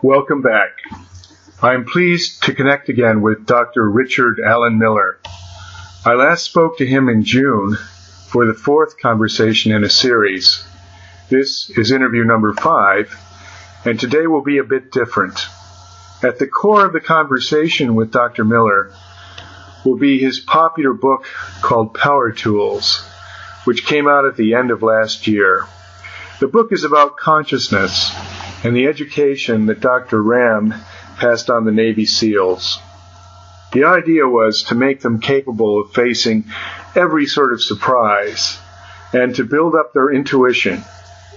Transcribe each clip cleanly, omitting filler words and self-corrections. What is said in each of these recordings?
Welcome back. I am pleased to connect again with Dr. Richard Allen Miller. I last spoke to him in June for the fourth conversation in a series. This is interview number 5, and today will be a bit different. At the core of the conversation with Dr. Miller will be his popular book called Power Tools, which came out at the end of last year. The book is about consciousness and the education that Dr.RAM passed on the Navy SEALs. The idea was to make them capable of facing every sort of surprise and to build up their intuition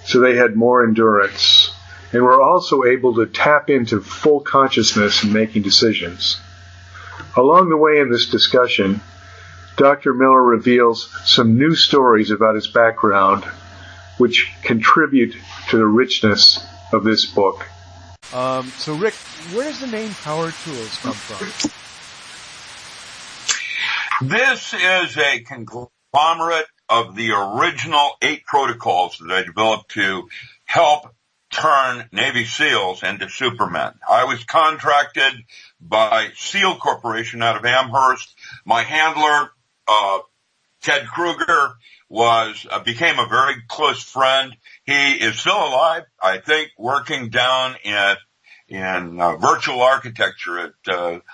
so they had more endurance and were also able to tap into full consciousness in making decisions. Along the way in this discussion, Dr. Miller reveals some new stories about his background, which contribute to the richness of this book. So Rick, where does the name Power Tools come from? This is a conglomerate of the original 8 protocols that I developed to help turn Navy SEALs into Supermen. I was contracted by SEAL Corporation out of Amherst. My handler, Ted Kruger, became a very close friend. He is still alive, I think, working down in virtual architecture at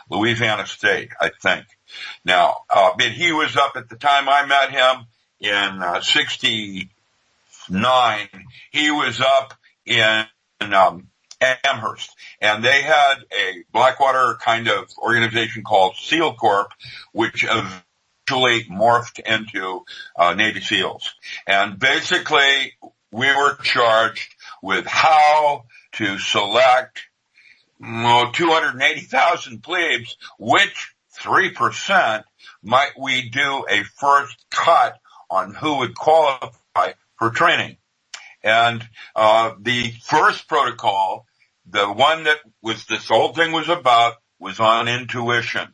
Louisiana State, I think. Now, but he was up at the time I met him in 69. He was up in Amherst, and they had a Blackwater kind of organization called SEAL Corp, which eventually morphed into Navy SEALs. And basically, we were charged with how to select 280,000 plebes, which 3% might we do a first cut on who would qualify for training. And the first protocol, the one that this whole thing was about, was on intuition.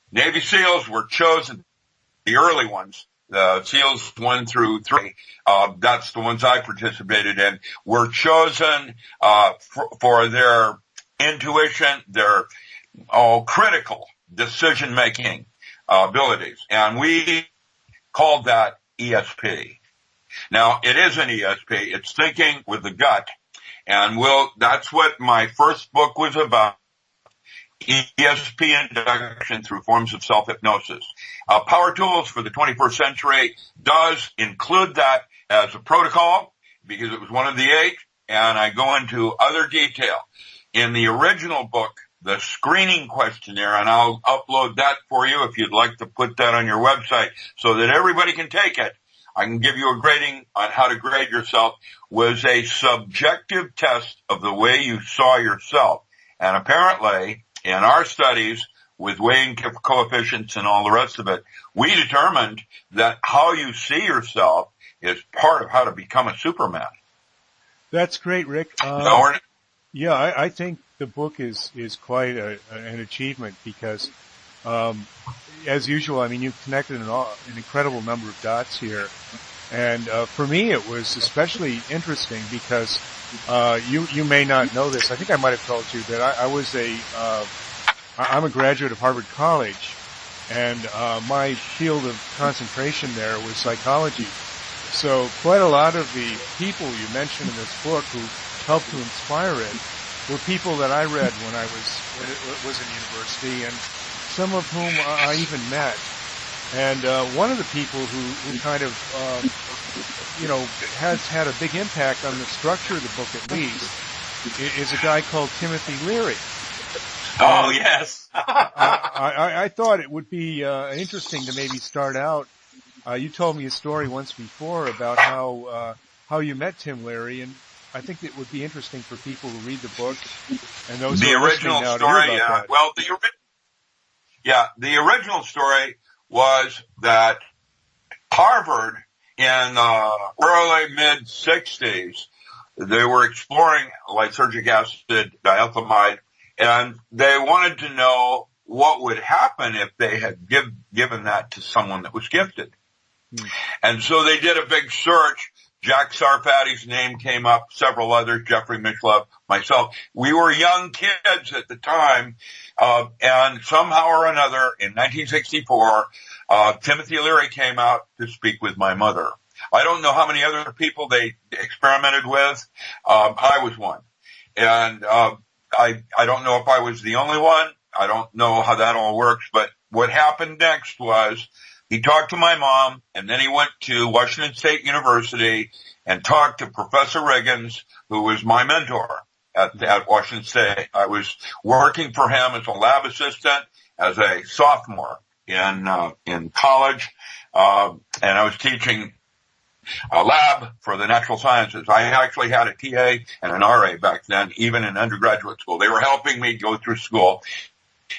Navy SEALs were chosen, the early ones, the SEALs 1 through 3, that's the ones I participated in, were chosen for their intuition, their critical decision-making abilities. And we called that ESP. Now, it is an ESP. It's thinking with the gut. And that's what my first book was about. ESP induction through forms of self-hypnosis. Power Tools for the 21st Century does include that as a protocol because it was one of the 8, and I go into other detail. In the original book, the screening questionnaire, and I'll upload that for you if you'd like to put that on your website so that everybody can take it. I can give you a grading on how to grade yourself, was a subjective test of the way you saw yourself. And apparently, in our studies, with weighing coefficients and all the rest of it, we determined that how you see yourself is part of how to become a Superman. That's great, Rick. Yeah, I think the book is quite an achievement because, as usual, I mean, you've connected an incredible number of dots here. And for me, it was especially interesting because you may not know this. I think I might have told you that I'm a graduate of Harvard College, and my field of concentration there was psychology. So quite a lot of the people you mentioned in this book who helped to inspire it were people that I read when I was in university, and some of whom I even met. And one of the people who kind of has had a big impact on the structure of the book, at least, is a guy called Timothy Leary. Oh, yes. I thought it would be interesting to maybe start out. You told me a story once before about how you met Tim Leary, and I think it would be interesting for people who read the book and those who are listening now to hear about that. Well, the original story was that Harvard in early mid-60s, they were exploring lysergic acid, diethylmide, and they wanted to know what would happen if they had given that to someone that was gifted. And so they did a big search Jack Sarfati's name came up, several others, Jeffrey Mishlove, myself. We were young kids at the time, and somehow or another, in 1964, Timothy Leary came out to speak with my mother. I don't know how many other people they experimented with. I was one. And I don't know if I was the only one. I don't know how that all works, but what happened next was he talked to my mom, and then he went to Washington State University and talked to Professor Riggins, who was my mentor at Washington State. I was working for him as a lab assistant as a sophomore in college, and I was teaching a lab for the natural sciences. I actually had a TA and an RA back then, even in undergraduate school. They were helping me go through school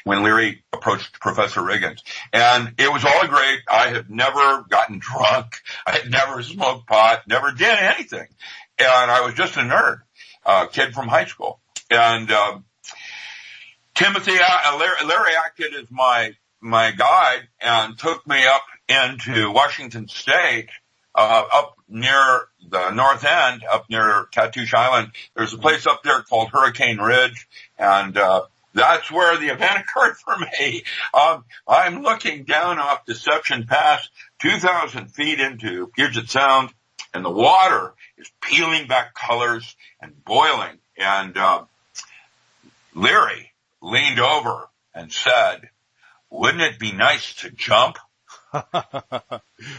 when Leary approached Professor Riggins. And it was all great. I had never gotten drunk. I had never smoked pot, never did anything. And I was just a nerd, kid from high school. And Leary acted as my guide and took me up into Washington State, up near the north end, up near Tatoosh Island. There's a place up there called Hurricane Ridge, and that's where the event occurred for me. I'm looking down off Deception Pass, 2,000 feet into Puget Sound, and the water is peeling back colors and boiling. And Leary leaned over and said, "Wouldn't it be nice to jump?"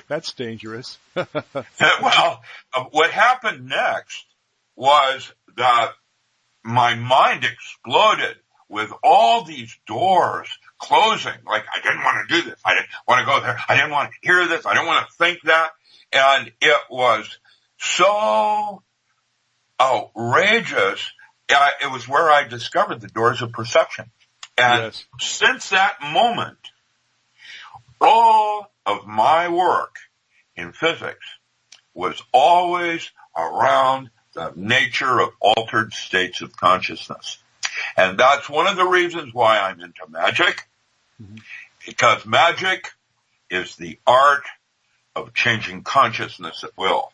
That's dangerous. Well, what happened next was that my mind exploded with all these doors closing. Like, I didn't want to do this. I didn't want to go there. I didn't want to hear this. I didn't want to think that. And it was so outrageous. It was where I discovered the doors of perception. And yes. Since that moment, all of my work in physics was always around the nature of altered states of consciousness. And that's one of the reasons why I'm into magic, because magic is the art of changing consciousness at will.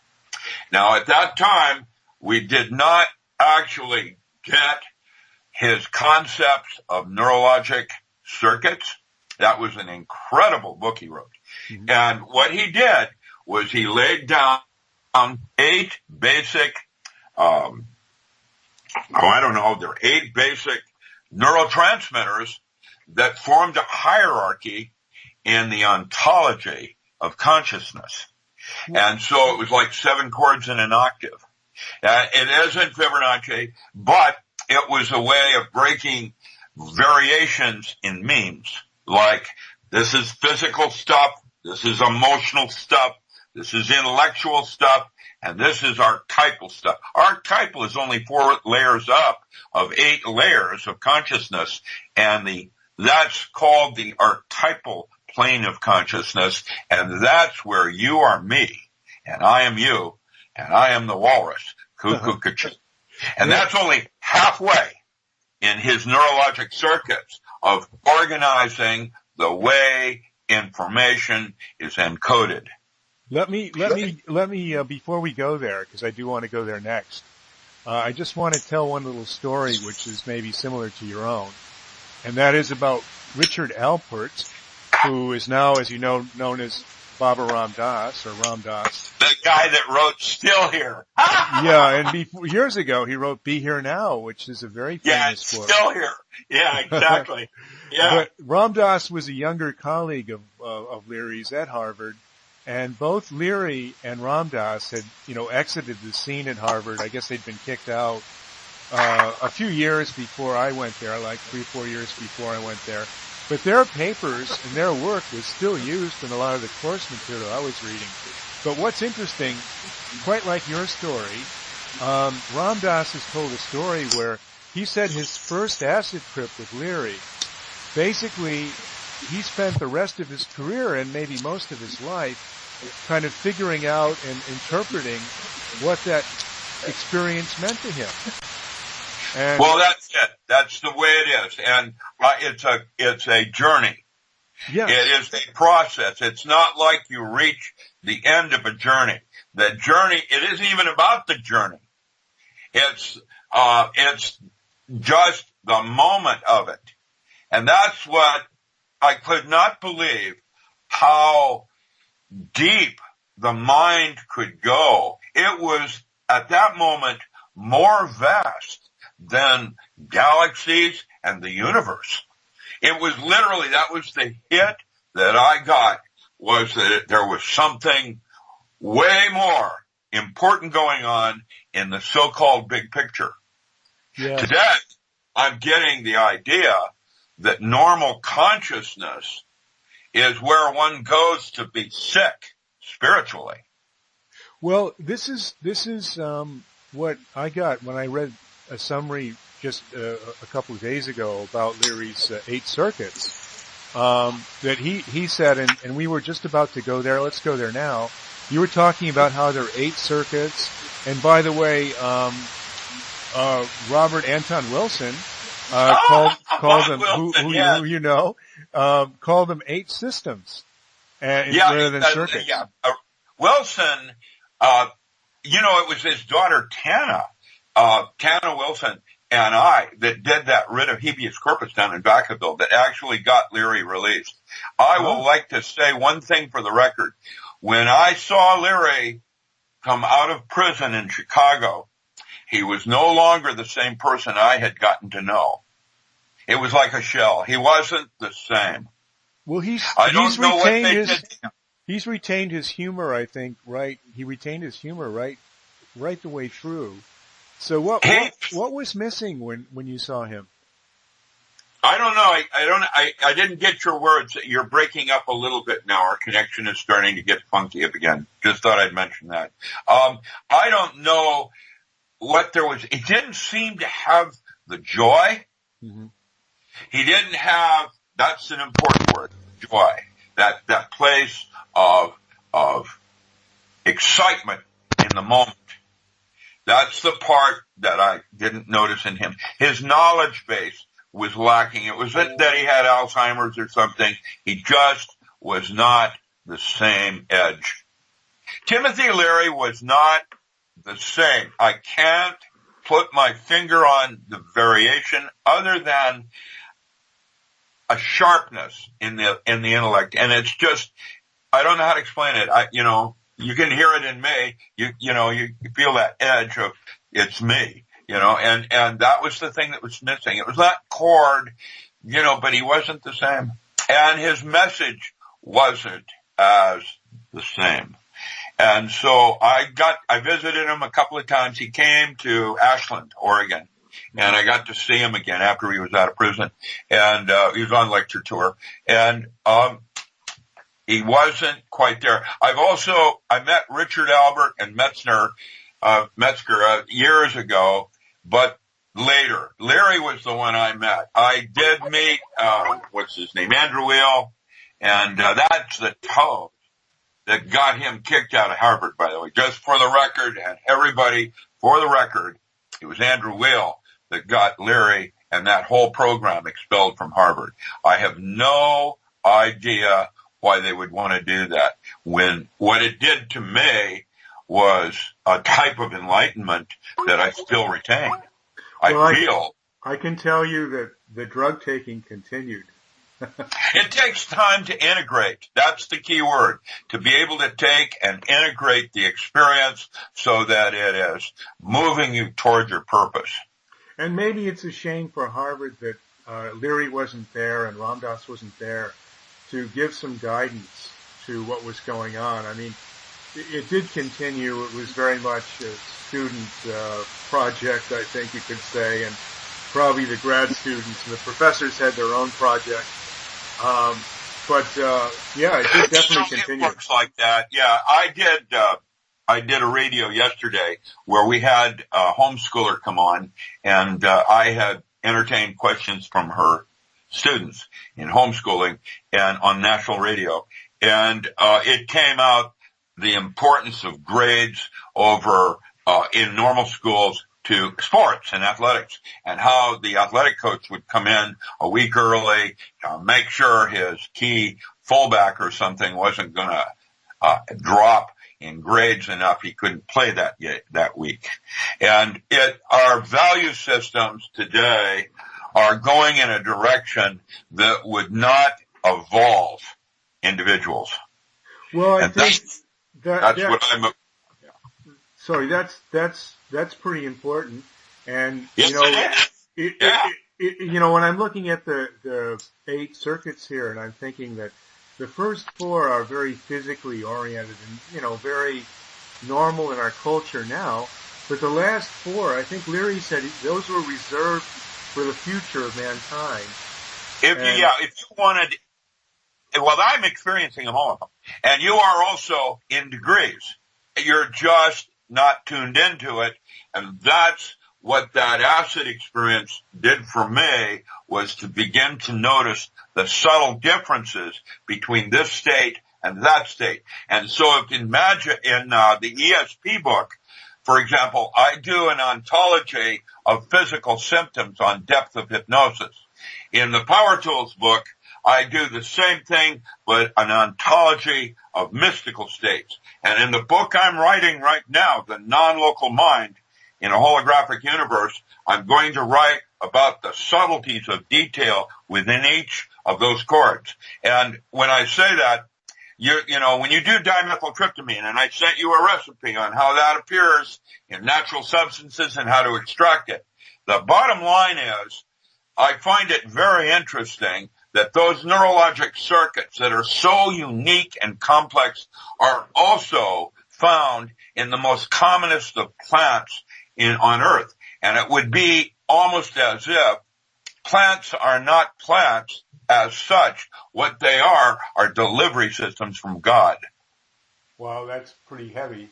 Now, at that time, we did not actually get his concepts of neurologic circuits. That was an incredible book he wrote. Mm-hmm. And what he did was he laid down 8 basic, there are 8 basic neurotransmitters that formed a hierarchy in the ontology of consciousness. Mm-hmm. And so it was like 7 chords in an octave. It is in Fibonacci, but it was a way of breaking variations in memes. Like, this is physical stuff, this is emotional stuff, this is intellectual stuff, and this is archetypal stuff. Archetypal is only 4 layers up of 8 layers of consciousness, and that's called the archetypal plane of consciousness, and that's where you are me, and I am you, and I am the walrus, cuckoo, ka-choo. And that's only halfway in his neurologic circuits of organizing the way information is encoded. Let me, before we go there, because I do want to go there next, I just want to tell one little story which is maybe similar to your own, and that is about Richard Alpert, who is now, as you know, known as Baba Ram Dass, or Ram Dass. The guy that wrote Still Here. Yeah, and years ago he wrote Be Here Now, which is a very famous book. Still Here. Yeah, exactly. Yeah. But Ram Dass was a younger colleague of Leary's at Harvard, and both Leary and Ram Dass had, exited the scene at Harvard. I guess they'd been kicked out a few years before I went there, like 3 or 4 years before I went there. But their papers and their work was still used in a lot of the course material I was reading. But what's interesting, quite like your story, Ram Dass has told a story where he said his first acid trip with Leary, basically he spent the rest of his career and maybe most of his life kind of figuring out and interpreting what that experience meant to him. And well, that's it. That's the way it is. And it's a journey. Yes. It is a process. It's not like you reach the end of a journey. the journey, it isn't even about the journey. It's just the moment of it. And that's what I could not believe, how deep the mind could go. It was at that moment more vast than galaxies and the universe. It was literally, that was the hit that I got, was that there was something way more important going on in the so-called big picture. Yeah. Today, I'm getting the idea that normal consciousness is where one goes to be sick spiritually. Well, this is what I got when I read a summary just a couple of days ago about Leary's 8 circuits. That he said, and we were just about to go there. Let's go there now. You were talking about how there are 8 circuits, and by the way, Robert Anton Wilson called them who you know called them 8 systems, rather than circuits. Wilson, it was his daughter Tana Wilson and I that did that writ of habeas corpus down in Vacaville that actually got Leary released. I will like to say one thing for the record. When I saw Leary come out of prison in Chicago, he was no longer the same person I had gotten to know. It was like a shell. He wasn't the same. Well, he's retained his humor, I think, right? He retained his humor right the way through. So what was missing when you saw him? I don't know. I didn't get your words. You're breaking up a little bit now. Our connection is starting to get funky up again. Just thought I'd mention that. I don't know what there was. He didn't seem to have the joy. Mm-hmm. He didn't have, that's an important word, joy. That place of excitement in the moment. That's the part that I didn't notice in him. His knowledge base was lacking. It wasn't that he had Alzheimer's or something. He just was not the same edge. Timothy Leary was not the same. I can't put my finger on the variation other than a sharpness in the intellect. And it's just, I don't know how to explain it. You can hear it in me. You feel that edge of it's me, and that was the thing that was missing. It was not chord, but he wasn't the same. And his message wasn't as the same. And so I visited him a couple of times. He came to Ashland, Oregon, and I got to see him again after he was out of prison. And, he was on lecture tour. And, he wasn't quite there. I met Richard Albert and Metzger years ago, but later. Leary was the one I met. I did meet, what's his name, Andrew Weil, and that's the toe that got him kicked out of Harvard, by the way. Just for the record, and everybody, for the record, it was Andrew Weil that got Leary and that whole program expelled from Harvard. I have no idea why they would want to do that, when what it did to me was a type of enlightenment that I still retain. I can tell you that the drug taking continued. It takes time to integrate. That's the key word. To be able to take and integrate the experience so that it is moving you toward your purpose. And maybe it's a shame for Harvard that Leary wasn't there and Ram Dass wasn't there to give some guidance to what was going on. I mean, it did continue. It was very much a student project, I think you could say, and probably the grad students and the professors had their own project. It did definitely continue. It works like that. Yeah, I did a radio yesterday where we had a homeschooler come on, and I had entertained questions from her students in homeschooling and on national radio. And it came out the importance of grades over in normal schools to sports and athletics, and how the athletic coach would come in a week early, make sure his key fullback or something wasn't going to drop in grades enough. He couldn't play that week. And our value systems today are going in a direction that would not evolve individuals. Well, I and think that's what I'm. Sorry, that's pretty important. And Yes, when I'm looking at the 8 circuits here, and I'm thinking that the first 4 are very physically oriented and very normal in our culture now, but the last 4, I think Leary said those were reserved for the future of mankind. If you wanted, well, I'm experiencing them all of them, and you are also in degrees. You're just not tuned into it, and that's what that acid experience did for me, was to begin to notice the subtle differences between this state and that state. And so if in the ESP book, for example, I do an ontology of physical symptoms on depth of hypnosis. In the Power Tools book, I do the same thing, but an ontology of mystical states. And in the book I'm writing right now, The Non-Local Mind in a Holographic Universe, I'm going to write about the subtleties of detail within each of those chords. And when I say that, when you do dimethyltryptamine, and I sent you a recipe on how that appears in natural substances and how to extract it, the bottom line is, I find it very interesting that those neurologic circuits that are so unique and complex are also found in the most commonest of plants on Earth. And it would be almost as if plants are not plants as such. What they are delivery systems from God. Wow, that's pretty heavy.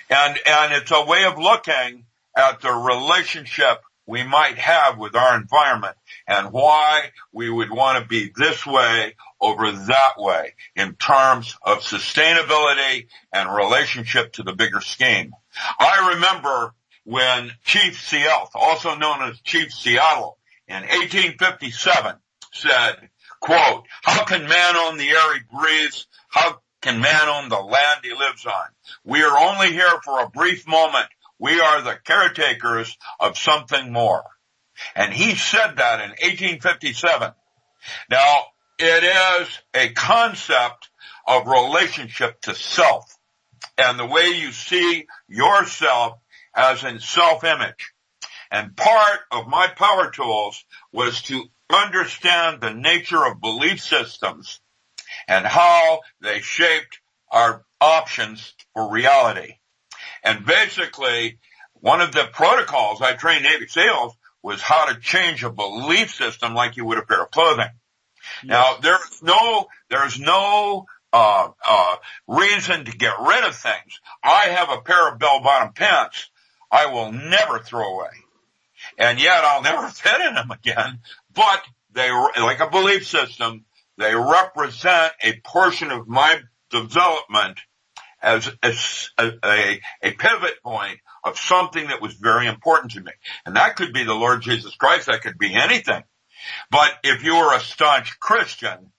And it's a way of looking at the relationship we might have with our environment and why we would want to be this way over that way in terms of sustainability and relationship to the bigger scheme. I remember when Chief Sealth, also known as Chief Seattle, in 1857 said, quote, "How can man own the air he breathes? How can man own the land he lives on? We are only here for a brief moment. We are the caretakers of something more." And he said that in 1857. Now, it is a concept of relationship to self and the way you see yourself as in self-image. And part of my power tools was to understand the nature of belief systems and how they shaped our options for reality. And basically, one of the protocols I trained Navy SEALs was how to change a belief system like you would a pair of clothing. Yes. Now, there's no reason to get rid of things. I have a pair of bell-bottom pants I will never throw away. And yet I'll never fit in them again. But they, like a belief system, they represent a portion of my development as a pivot point of something that was very important to me. And that could be the Lord Jesus Christ. That could be anything. But if you were a staunch Christian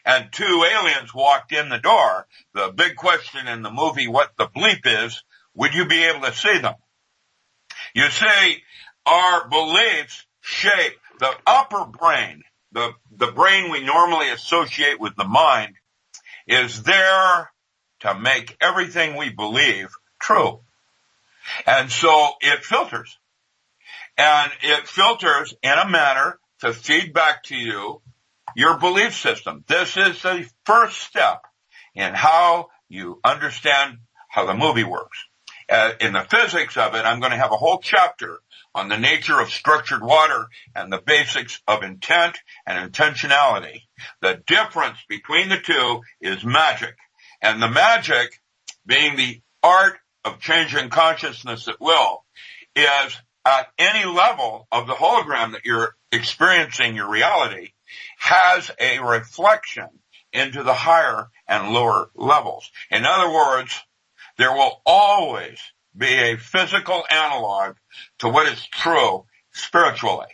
and 2 aliens walked in the door, the big question in the movie, What the Bleep Is, would you be able to see them? You see, our beliefs shape the upper brain. The brain we normally associate with the mind is there to make everything we believe true. And so it filters. And it filters in a manner to feed back to you your belief system. This is the first step in how you understand how the movie works. In the physics of it, I'm going to have a whole chapter on the nature of structured water and the basics of intent and intentionality. The difference between the two is magic. And the magic, being the art of changing consciousness at will, is at any level of the hologram that you're experiencing your reality, has a reflection into the higher and lower levels. In other words, there will always be a physical analog to what is true spiritually.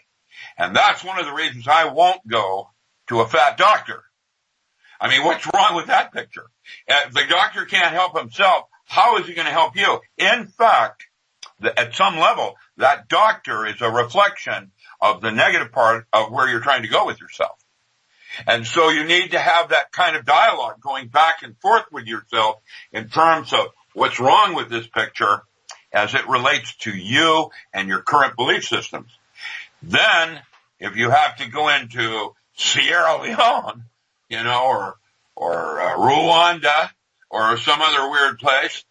And that's one of the reasons I won't go to a fat doctor. I mean, what's wrong with that picture? If the doctor can't help himself, how is he going to help you? In fact, at some level, that doctor is a reflection of the negative part of where you're trying to go with yourself. And so you need to have that kind of dialogue going back and forth with yourself in terms of what's wrong with this picture as it relates to you and your current belief systems. Then, if you have to go into Sierra Leone, or Rwanda or some other weird place,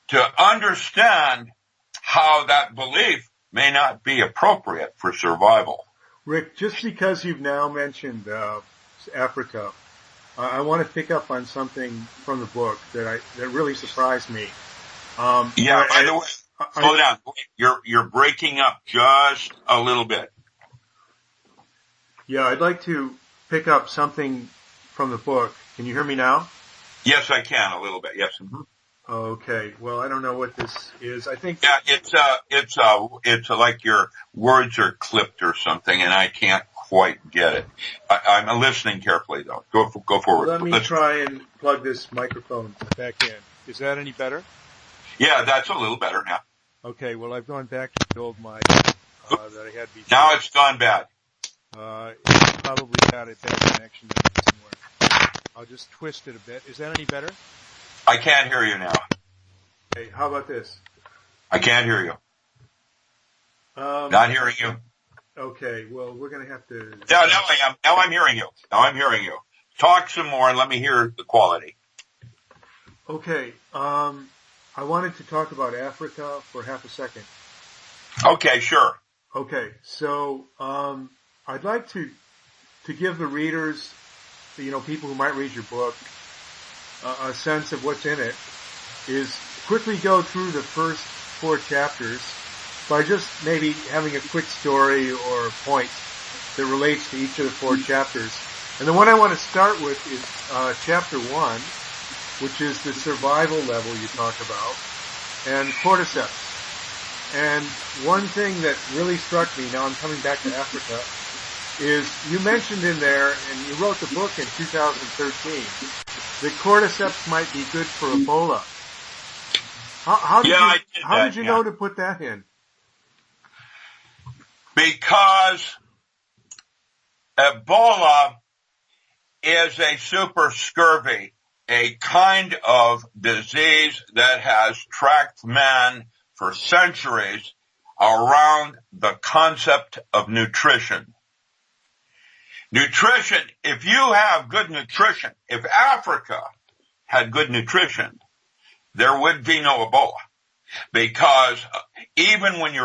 to understand how that belief may not be appropriate for survival. Rick, just because you've now mentioned Africa, I want to pick up on something from the book that really surprised me. By the way, slow down. You're breaking up just a little bit. Yeah, I'd like to pick up something from the book. Can you hear me now? Yes, I can a little bit. Yes. Mm-hmm. Okay. Well, I don't know what this is. I think. Yeah, it's like your words are clipped or something, and I can't quite get it. I'm listening carefully though. Go forward. Let me try and plug this microphone back in. Is that any better? Yeah, that's a little better now. Okay. Well, I've gone back to the old mic that I had before. Now it's gone bad. It's probably got a bad connection that doesn't work. I'll just twist it a bit. Is that any better? I can't hear you now. Hey, how about this? I can't hear you. Not hearing you. Okay, well, we're going to have to... Now I am. Now I'm hearing you. Now I'm hearing you. Talk some more and let me hear the quality. Okay, I wanted to talk about Africa for half a second. Okay, sure. Okay, so I'd like to give the readers, people who might read your book, a sense of what's in it, is quickly go through the first 4 chapters by just maybe having a quick story or a point that relates to each of the 4 chapters. And the one I want to start with is chapter 1, which is the survival level you talk about, and cordyceps. And one thing that really struck me, now I'm coming back to Africa, is you mentioned in there, and you wrote the book in 2013, that cordyceps might be good for Ebola. How did you know to put that in? Because Ebola is a super scurvy, a kind of disease that has tracked man for centuries around the concept of nutrition. Nutrition, if you have good nutrition, if Africa had good nutrition, there would be no Ebola. Because even when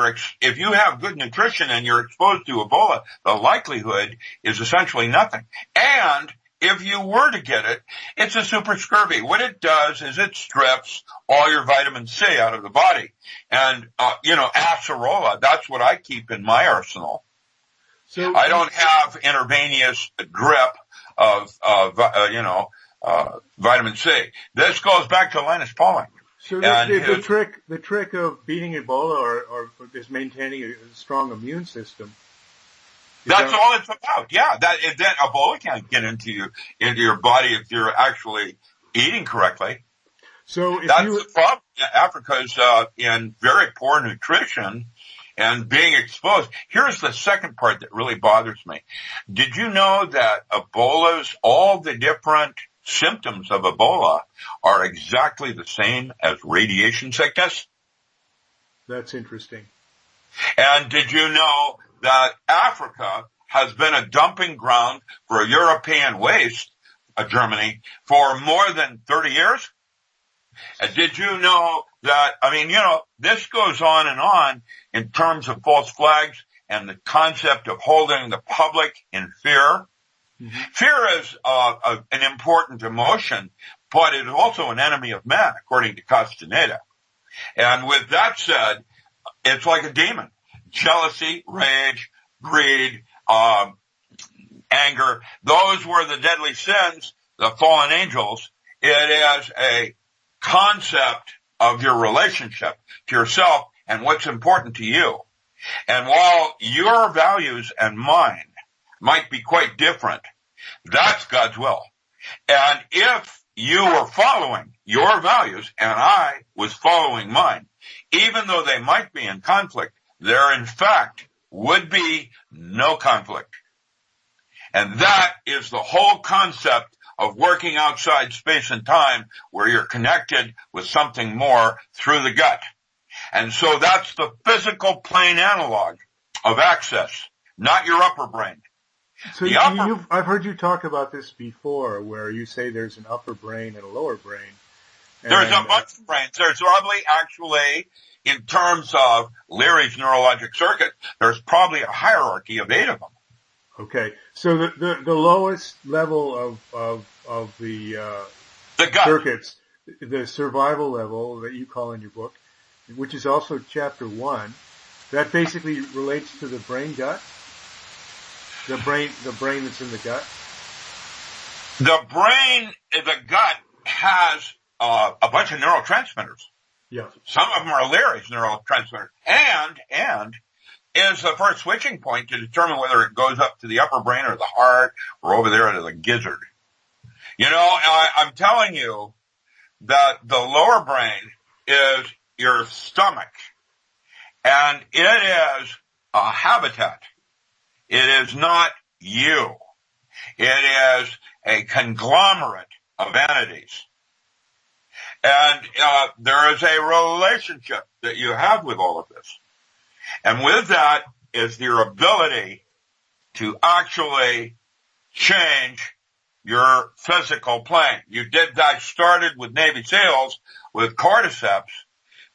if you have good nutrition and you're exposed to Ebola, the likelihood is essentially nothing. And if you were to get it, it's a super scurvy. What it does is it strips all your vitamin C out of the body. And, acerola, that's what I keep in my arsenal. So I don't have intravenous drip of vitamin C. This goes back to Linus Pauling. So the trick of beating Ebola or is maintaining a strong immune system. That's all it's about. Yeah, that Ebola can't get into your body if you're actually eating correctly. So that's the problem. Africa's in very poor nutrition and being exposed. Here's the second part that really bothers me. Did you know that all the different symptoms of Ebola are exactly the same as radiation sickness? That's interesting. And did you know that Africa has been a dumping ground for European waste, Germany, for more than 30 years? And did you know that, this goes on in terms of false flags and the concept of holding the public in fear. Mm-hmm. Fear is an important emotion, but it is also an enemy of man, according to Castaneda. And with that said, it's like a demon. Jealousy, rage, greed, anger, those were the deadly sins, the fallen angels. It is a concept of your relationship to yourself and what's important to you. And while your values and mine might be quite different, that's God's will. And if you were following your values and I was following mine, even though they might be in conflict, there in fact would be no conflict. And that is the whole concept of working outside space and time, where you're connected with something more through the gut. And so that's the physical plane analog of access, not your upper brain. So I've heard you talk about this before, where you say there's an upper brain and a lower brain. There's a bunch of brains. There's probably actually, in terms of Leary's neurologic circuit, there's probably a hierarchy of 8 of them. Okay, so the lowest level of the gut circuits, the survival level that you call in your book, which is also chapter 1, that basically relates to the brain gut. The brain that's in the gut. The gut has a bunch of neurotransmitters. Yeah. Some of them are Leary's neurotransmitters, and is the first switching point to determine whether it goes up to the upper brain or the heart or over there to the gizzard. You know, I'm telling you that the lower brain is your stomach, and it is a habitat. It is not you. It is a conglomerate of entities. And there is a relationship that you have with all of this. And with that is your ability to actually change your physical plane. I started with Navy SEALs with cordyceps,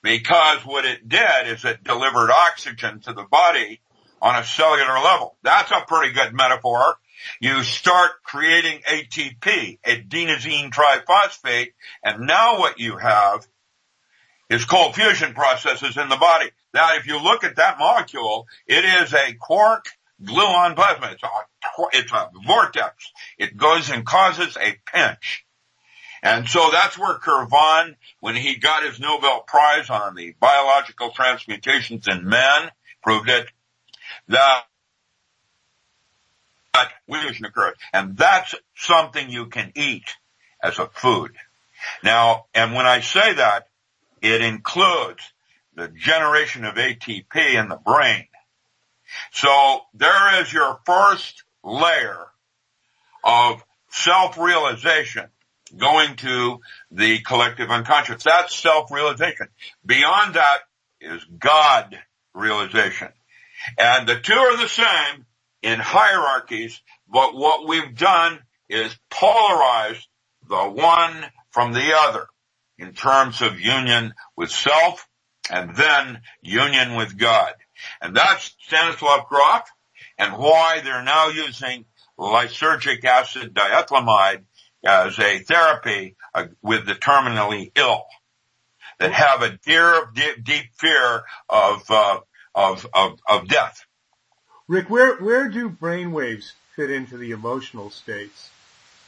because what it did is it delivered oxygen to the body on a cellular level. That's a pretty good metaphor. You start creating ATP, adenosine triphosphate, and now what you have is cold fusion processes in the body. Now, if you look at that molecule, it is a quark gluon plasma. It's a vortex. It goes and causes a pinch. And so that's where Kirvan, when he got his Nobel Prize on the biological transmutations in man, proved it, that fusion occurs. And that's something you can eat as a food. Now, and when I say that, it includes the generation of ATP in the brain. So there is your first layer of self-realization going to the collective unconscious. That's self-realization. Beyond that is God realization. And the two are the same in hierarchies, but what we've done is polarize the one from the other in terms of union with self and then union with God. And that's Stanislav Grof, and why they're now using lysergic acid diethylamide as a therapy with the terminally ill that have a deep fear of death. Rick, where do brainwaves fit into the emotional states?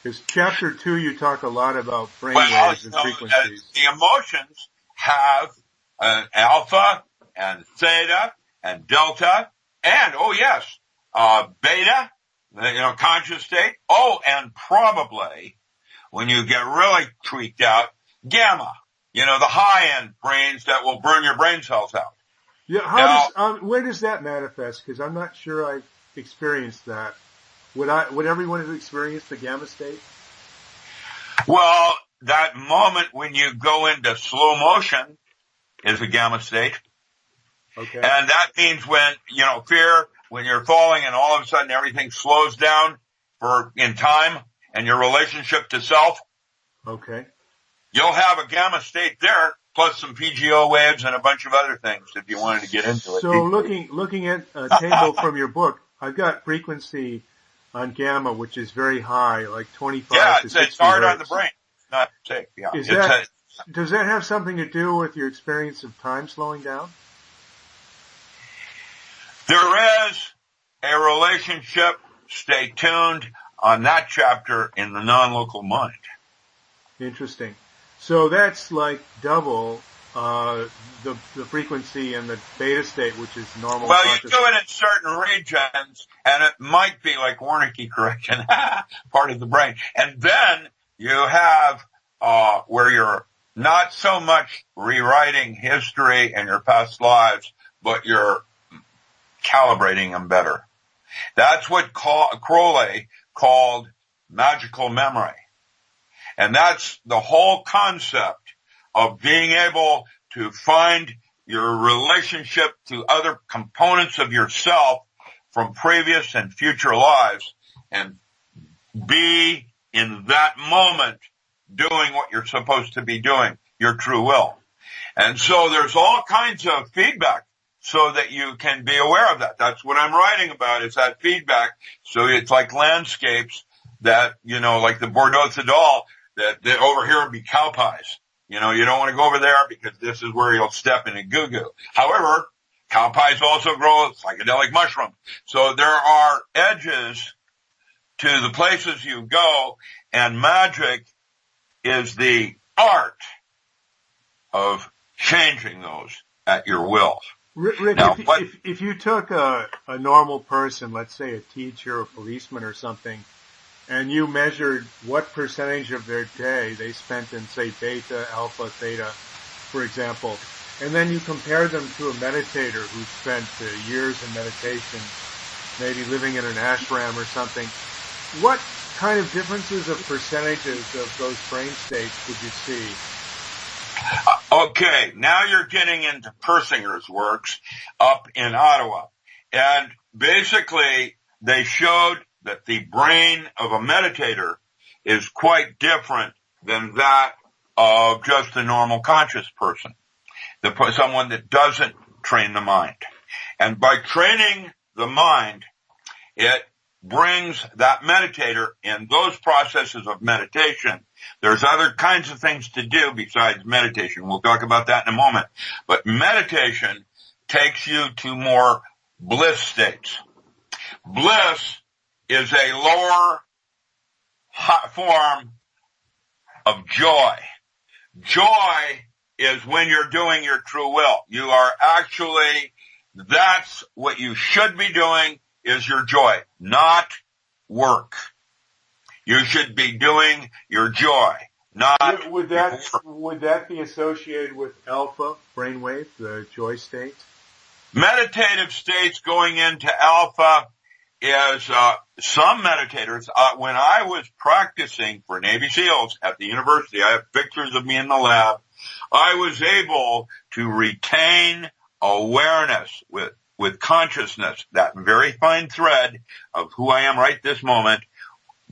Because chapter 2, you talk a lot about brainwaves and frequencies. The emotions have alpha and theta and delta and, beta, conscious state. Oh, and probably, when you get really tweaked out, gamma, the high-end brains that will burn your brain cells out. Yeah, where does that manifest? Because I'm not sure I've experienced that. Would everyone have experienced the gamma state? Well, that moment when you go into slow motion is a gamma state. Okay. And that means when, fear, when you're falling and all of a sudden everything slows down in time and your relationship to self. Okay. You'll have a gamma state there, plus some PGO waves and a bunch of other things if you wanted to get into it. So looking at a table from your book, I've got frequency on gamma, which is very high, like 25 to 60 it's hard hertz. on the brain. It's not safe. Yeah. Does that have something to do with your experience of time slowing down? There is a relationship. Stay tuned on that chapter in the non-local mind. Interesting. So that's like double the frequency and the beta state, which is normal Well, consciousness? you do it in certain regions, and it might be like Wernicke correction, part of the brain. And then you have where you're not so much rewriting history and your past lives, but you're calibrating them better. That's what Crowley called magical memory. And that's the whole concept of being able to find your relationship to other components of yourself from previous and future lives and be in that moment doing what you're supposed to be doing, your true will. And so there's all kinds of feedback so that you can be aware of that. That's what I'm writing about, is that feedback. So it's like landscapes that, like the Bordeaux Sedal, that over here would be cow pies. You don't want to go over there because this is where you'll step in a goo-goo. However, cow pies also grow psychedelic mushrooms. So there are edges to the places you go, and magic is the art of changing those at your will. Rick, Now, if you took a normal person, let's say a teacher, a policeman or something, and you measured what percentage of their day they spent in, say, beta, alpha, theta, for example, and then you compare them to a meditator who spent years in meditation, maybe living in an ashram or something, what kind of differences of percentages of those brain states would you see? Okay, now you're getting into Persinger's works up in Ottawa. And basically, they showed that the brain of a meditator is quite different than that of just a normal conscious person, someone that doesn't train the mind. And by training the mind, it brings that meditator in those processes of meditation. There's other kinds of things to do besides meditation. We'll talk about that in a moment. But meditation takes you to more bliss states. Bliss is a lower form of joy. Joy is when you're doing your true will. You are actually, that's what you should be doing, is your joy, not work. You should be doing your joy, not Would that be associated with alpha brainwave, the joy state? Meditative states going into alpha is some meditators. When I was practicing for Navy SEALs at the university, I have pictures of me in the lab. I was able to retain awareness with consciousness, that very fine thread of who I am right this moment,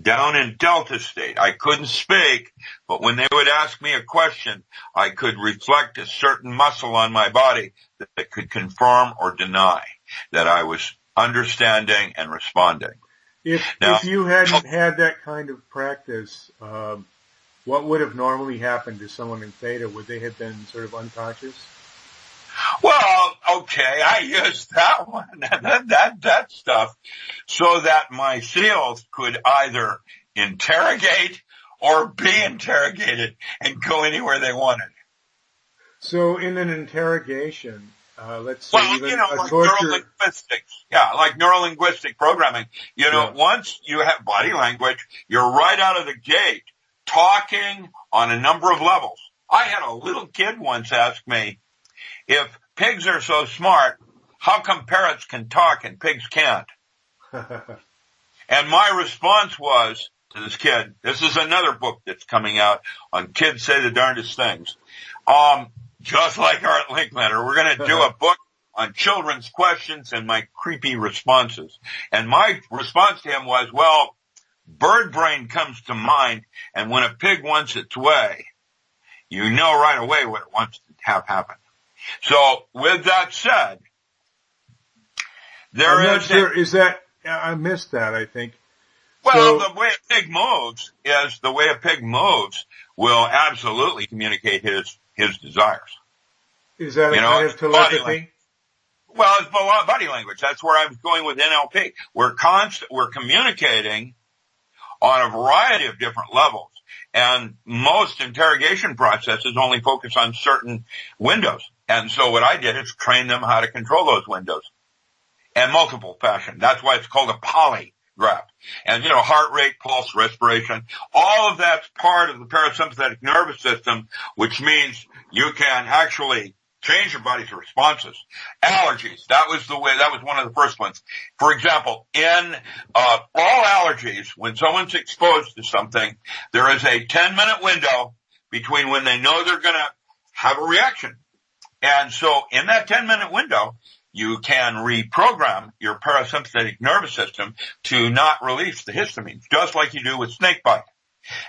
down in delta state. I couldn't speak, but when they would ask me a question, I could reflect a certain muscle on my body that could confirm or deny that I was understanding and responding. If you hadn't had that kind of practice, what would have normally happened to someone in theta? Would they have been sort of unconscious? Well, okay, I used that one, that stuff, so that my SEALs could either interrogate or be interrogated and go anywhere they wanted. So in an interrogation, let's say like neurolinguistics. Yeah, like neurolinguistic programming. Once you have body language, you're right out of the gate talking on a number of levels. I had a little kid once ask me, if pigs are so smart, how come parrots can talk and pigs can't? And my response was to this kid, this is another book that's coming out on Kids Say the Darndest Things. Just like Art Linkletter, we're going to do a book on children's questions and my creepy responses. And my response to him was, well, bird brain comes to mind, and when a pig wants its way, you know right away what it wants to have happen. So, with that said, I missed that, I think. Well, the way a pig moves will absolutely communicate his desires. Is that a kind of telepathy? Well, it's body language. That's where I was going with NLP. We're communicating on a variety of different levels. And most interrogation processes only focus on certain windows. And so what I did is train them how to control those windows in multiple fashion. That's why it's called a polygraph. And, heart rate, pulse, respiration, all of that's part of the parasympathetic nervous system, which means you can actually change your body's responses. Allergies, that was one of the first ones. For example, in all allergies, when someone's exposed to something, there is a 10-minute window between when they know they're going to have a reaction. And so in that 10-minute window, you can reprogram your parasympathetic nervous system to not release the histamine, just like you do with snake bite.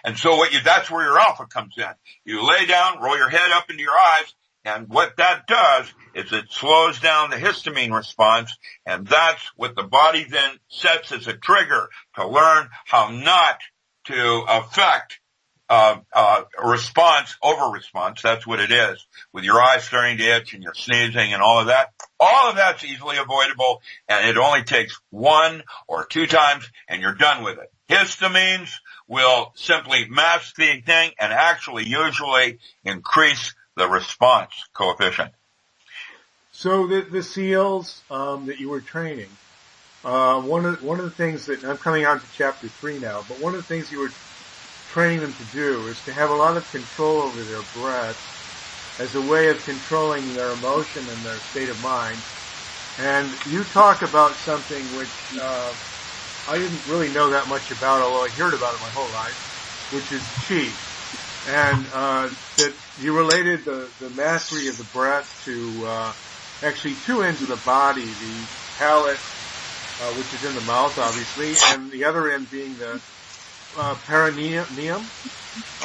And so that's where your alpha comes in. You lay down, roll your head up into your eyes, and what that does is it slows down the histamine response, and that's what the body then sets as a trigger to learn how not to affect over-response. That's what it is, with your eyes starting to itch and you're sneezing and all of that. All of that's easily avoidable, and it only takes 1 or 2 times, and you're done with it. Histamines will simply mask the thing and actually usually increase the response coefficient. So the SEALs that you were training, one of the things that, I'm coming on to chapter 3 now, but one of the things you were training them to do is to have a lot of control over their breath as a way of controlling their emotion and their state of mind. And you talk about something which I didn't really know that much about, although I heard about it my whole life, which is chi. And that you related the mastery of the breath to actually 2 ends of the body, the palate, which is in the mouth, obviously, and the other end being the perineum.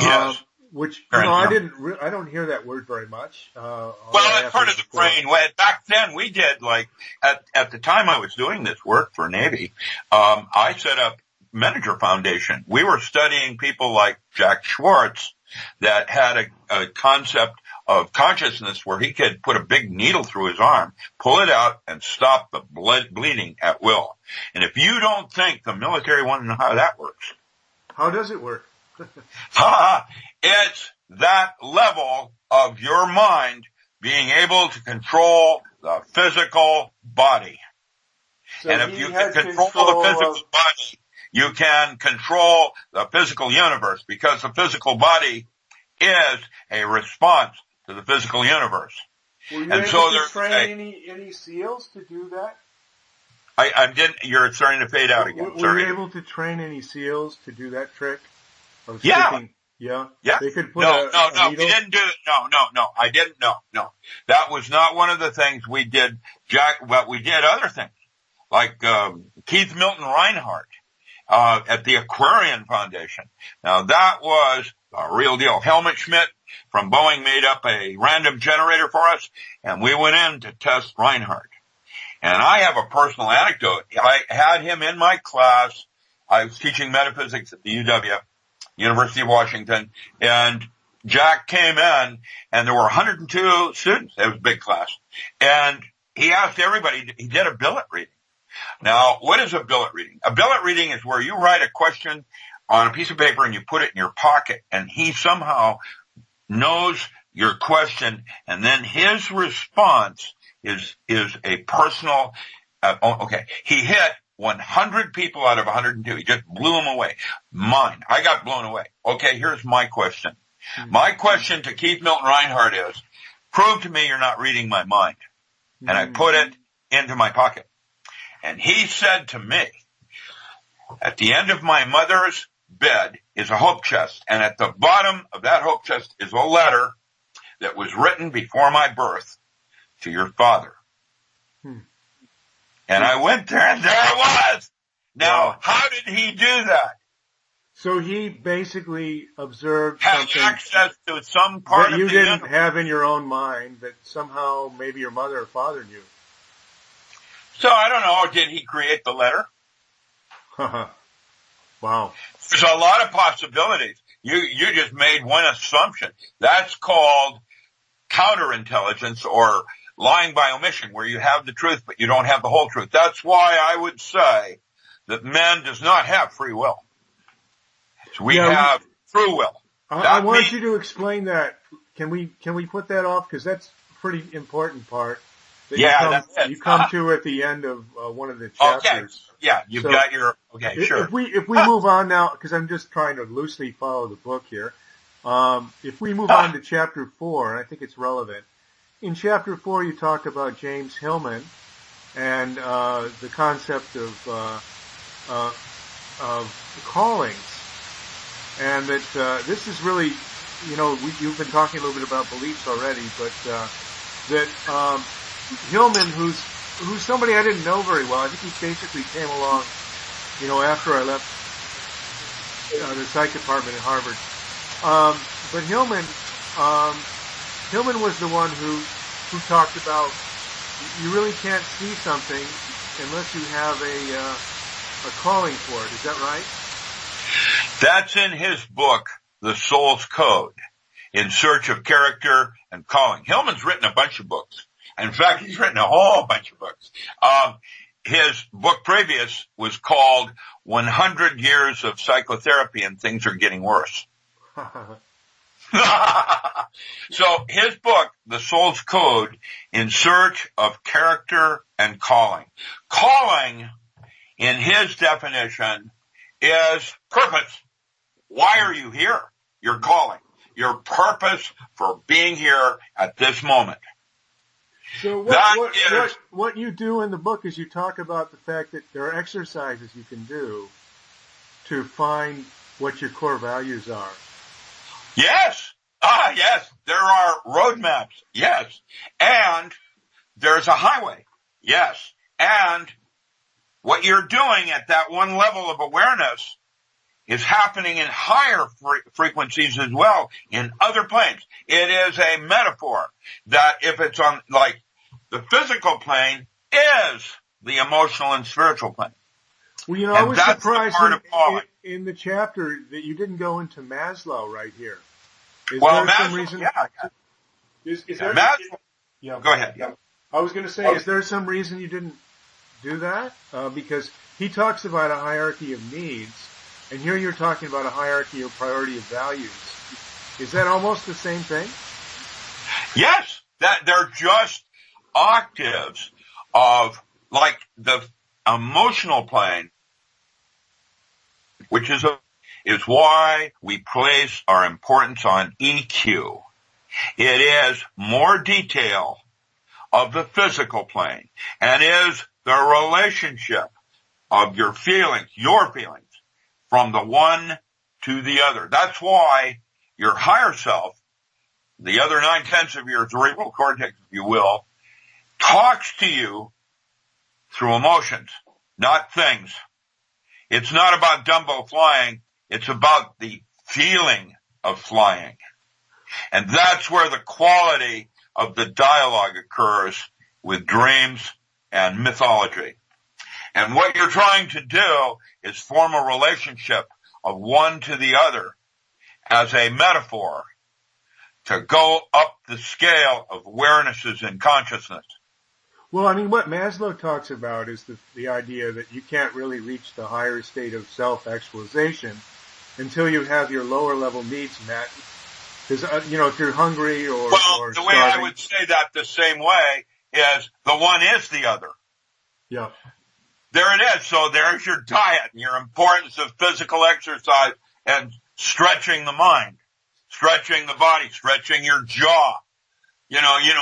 Yes. Which, I don't hear that word very much. Well, it's part of the brain. Back then we did, at the time I was doing this work for Navy, I set up Manager Foundation. We were studying people like Jack Schwartz that had a concept of consciousness where he could put a big needle through his arm, pull it out, and stop the bleeding at will. And if you don't think the military want to know how that works. How does it work? It's that level of your mind being able to control the physical body. So and if you can control the physical body, you can control the physical universe, because the physical body is a response to the physical universe. Were you able to train any SEALs to do that? I didn't. You're starting to fade out again. Were you able to train any SEALs to do that trick? Of Yeah. sticking, yeah. They could put no. needle? We didn't do it. No. I didn't. No. That was not one of the things we did, Jack. But we did other things, like Keith Milton Reinhardt at the Aquarian Foundation. Now that was a real deal. Helmut Schmidt from Boeing made up a random generator for us, and we went in to test Reinhardt. And I have a personal anecdote. I had him in my class. I was teaching metaphysics at the UW, University of Washington, and Jack came in, and there were 102 students. It was a big class. And he asked everybody, he did a billet reading. Now, what is a billet reading? A billet reading is where you write a question on a piece of paper and you put it in your pocket, and he somehow knows your question, and then his response is a personal, okay. He hit 100 people out of 102. He just blew them away. Mine. I got blown away. Okay, here's my question. My question to Keith Milton Reinhardt is, prove to me you're not reading my mind. And I put it into my pocket. And he said to me, at the end of my mother's bed is a hope chest. And at the bottom of that hope chest is a letter that was written before my birth to your father. And I went there, and there it was. Now, how did he do that? So he basically observed had something access to some part that of you the didn't universe. have in your own mind that somehow maybe your mother or father knew. So I don't know, did he create the letter? Wow. There's a lot of possibilities. You just made one assumption. That's called counterintelligence, or lying by omission, where you have the truth but you don't have the whole truth. That's why I would say that man does not have free will. So we have true will. I want you to explain that. Can we put that off? Because that's a pretty important part. That you come to at the end of one of the chapters. Okay. Yeah, you've got your. Okay, sure. If we move on now, because I'm just trying to loosely follow the book here. If we move on to chapter 4, and I think it's relevant. In chapter 4, you talk about James Hillman and the concept of callings, and that this is really, you've been talking a little bit about beliefs already, but that Hillman, who's somebody I didn't know very well. I think he basically came along, after I left the psych department at Harvard. But Hillman was the one who talked about you really can't see something unless you have a calling for it. Is that right? That's in his book, The Soul's Code, In Search of Character and Calling. Hillman's written a bunch of books. In fact, he's written a whole bunch of books. His book previous was called 100 Years of Psychotherapy and Things Are Getting Worse. So his book, The Soul's Code, In Search of Character and Calling. Calling, in his definition, is purpose. Why are you here? Your calling. Your purpose for being here at this moment. So what you do in the book is you talk about the fact that there are exercises you can do to find what your core values are. Yes. Yes. There are roadmaps. Yes. And there's a highway. Yes. And what you're doing at that one level of awareness is happening in higher frequencies as well in other planes. It is a metaphor that if it's on, like, the physical plane is the emotional and spiritual plane. Well, I was surprised in the chapter that you didn't go into Maslow right here. Is there Maslow, some reason? Yeah. Is there, Maslow. Yeah. Go ahead. Yeah. I was going to say, is there some reason you didn't do that? Because he talks about a hierarchy of needs, and here you're talking about a hierarchy of priority of values. Is that almost the same thing? Yes. That they're just octaves of, like, the emotional plane, which is why we place our importance on EQ. It is more detail of the physical plane and is the relationship of your feelings from the one to the other. That's why your higher self, the other 9/10 of your cerebral cortex, if you will, talks to you through emotions, not things. It's not about Dumbo flying. It's about the feeling of flying. And that's where the quality of the dialogue occurs with dreams and mythology. And what you're trying to do is form a relationship of one to the other as a metaphor to go up the scale of awarenesses and consciousness. Well, I mean, what Maslow talks about is the idea that you can't really reach the higher state of self-actualization until you have your lower level needs met. Because, if you're hungry or the way I would say that the same way is the one is the other. Yeah. There it is. So there's your diet and your importance of physical exercise and stretching the mind, stretching the body, stretching your jaw.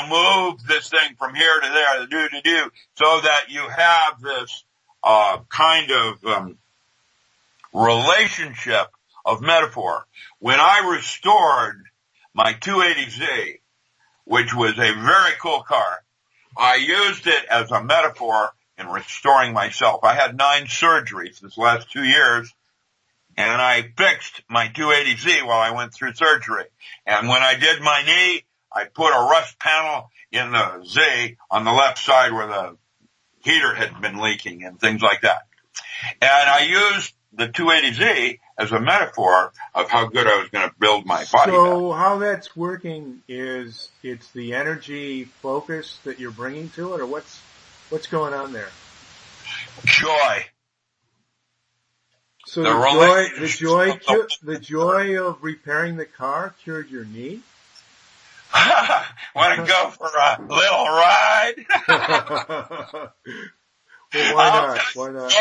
Move this thing from here to there, do, so that you have this kind of relationship of metaphor. When I restored my 280Z, which was a very cool car, I used it as a metaphor in restoring myself. I had 9 surgeries this last 2 years, and I fixed my 280Z while I went through surgery. And when I did my knee, I put a rust panel in the Z on the left side where the heater had been leaking and things like that. And I used the 280Z as a metaphor of how good I was going to build my body So back. How that's working is it's the energy focus that you're bringing to it, or what's going on there? Joy. So the joy of repairing the car cured your knee? Want to go for a little ride? Well, why not? Why not?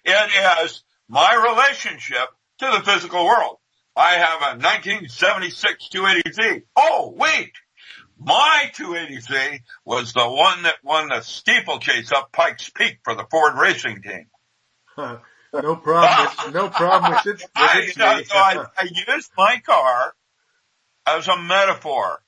It is my relationship to the physical world. I have a 1976 280Z. Oh, wait! My 280Z was the one that won the steeplechase up Pikes Peak for the Ford racing team. No problem with it. I used my car as a metaphor.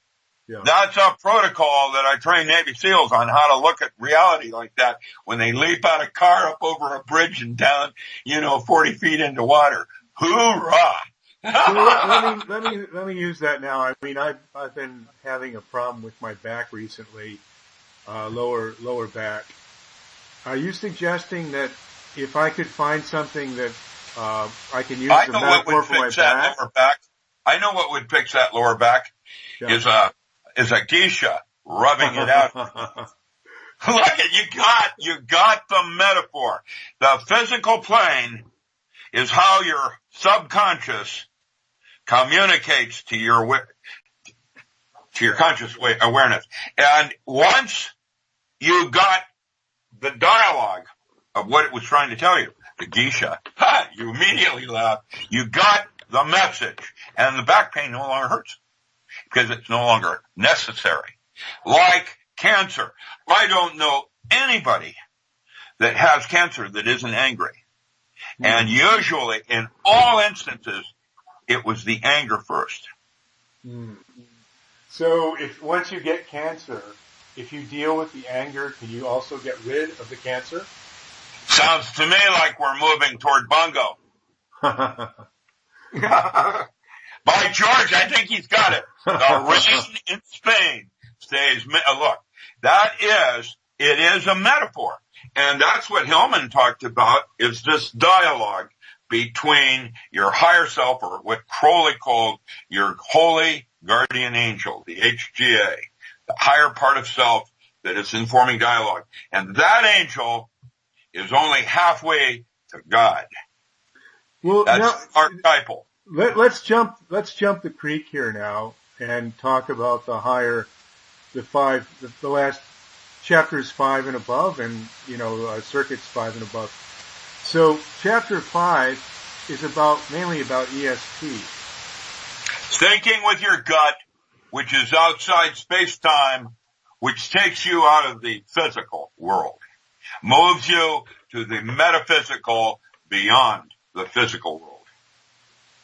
Yeah. That's a protocol that I train Navy SEALs on, how to look at reality like that when they leap out of car up over a bridge and down, 40 feet into water. Hoorah! So let me use that now. I mean, I've been having a problem with my back recently, lower back. Are you suggesting that if I could find something that I can use the metaphor for my back? I know what would fix that lower back. Yeah. Is a geisha rubbing it out. Look at you got the metaphor. The physical plane is how your subconscious communicates to your conscious awareness. And once you got the dialogue of what it was trying to tell you, the geisha, you immediately laugh. You got the message, and the back pain no longer hurts because it's no longer necessary. Like cancer. I don't know anybody that has cancer that isn't angry. Mm-hmm. And usually, in all instances, it was the anger first. Mm-hmm. So once you get cancer, if you deal with the anger, can you also get rid of the cancer? Sounds to me like we're moving toward bungo. By George, I think he's got it. The rain in Spain stays. Look, it is a metaphor. And that's what Hillman talked about, is this dialogue between your higher self, or what Crowley called your holy guardian angel, the HGA, the higher part of self that is informing dialogue. And that angel is only halfway to God. Well, that's archetypal. Let's jump the creek here now and talk about the last chapters 5 and above, and circuits 5 and above. So chapter 5 is mainly about ESP. Thinking with your gut, which is outside space-time, which takes you out of the physical world, moves you to the metaphysical beyond the physical world.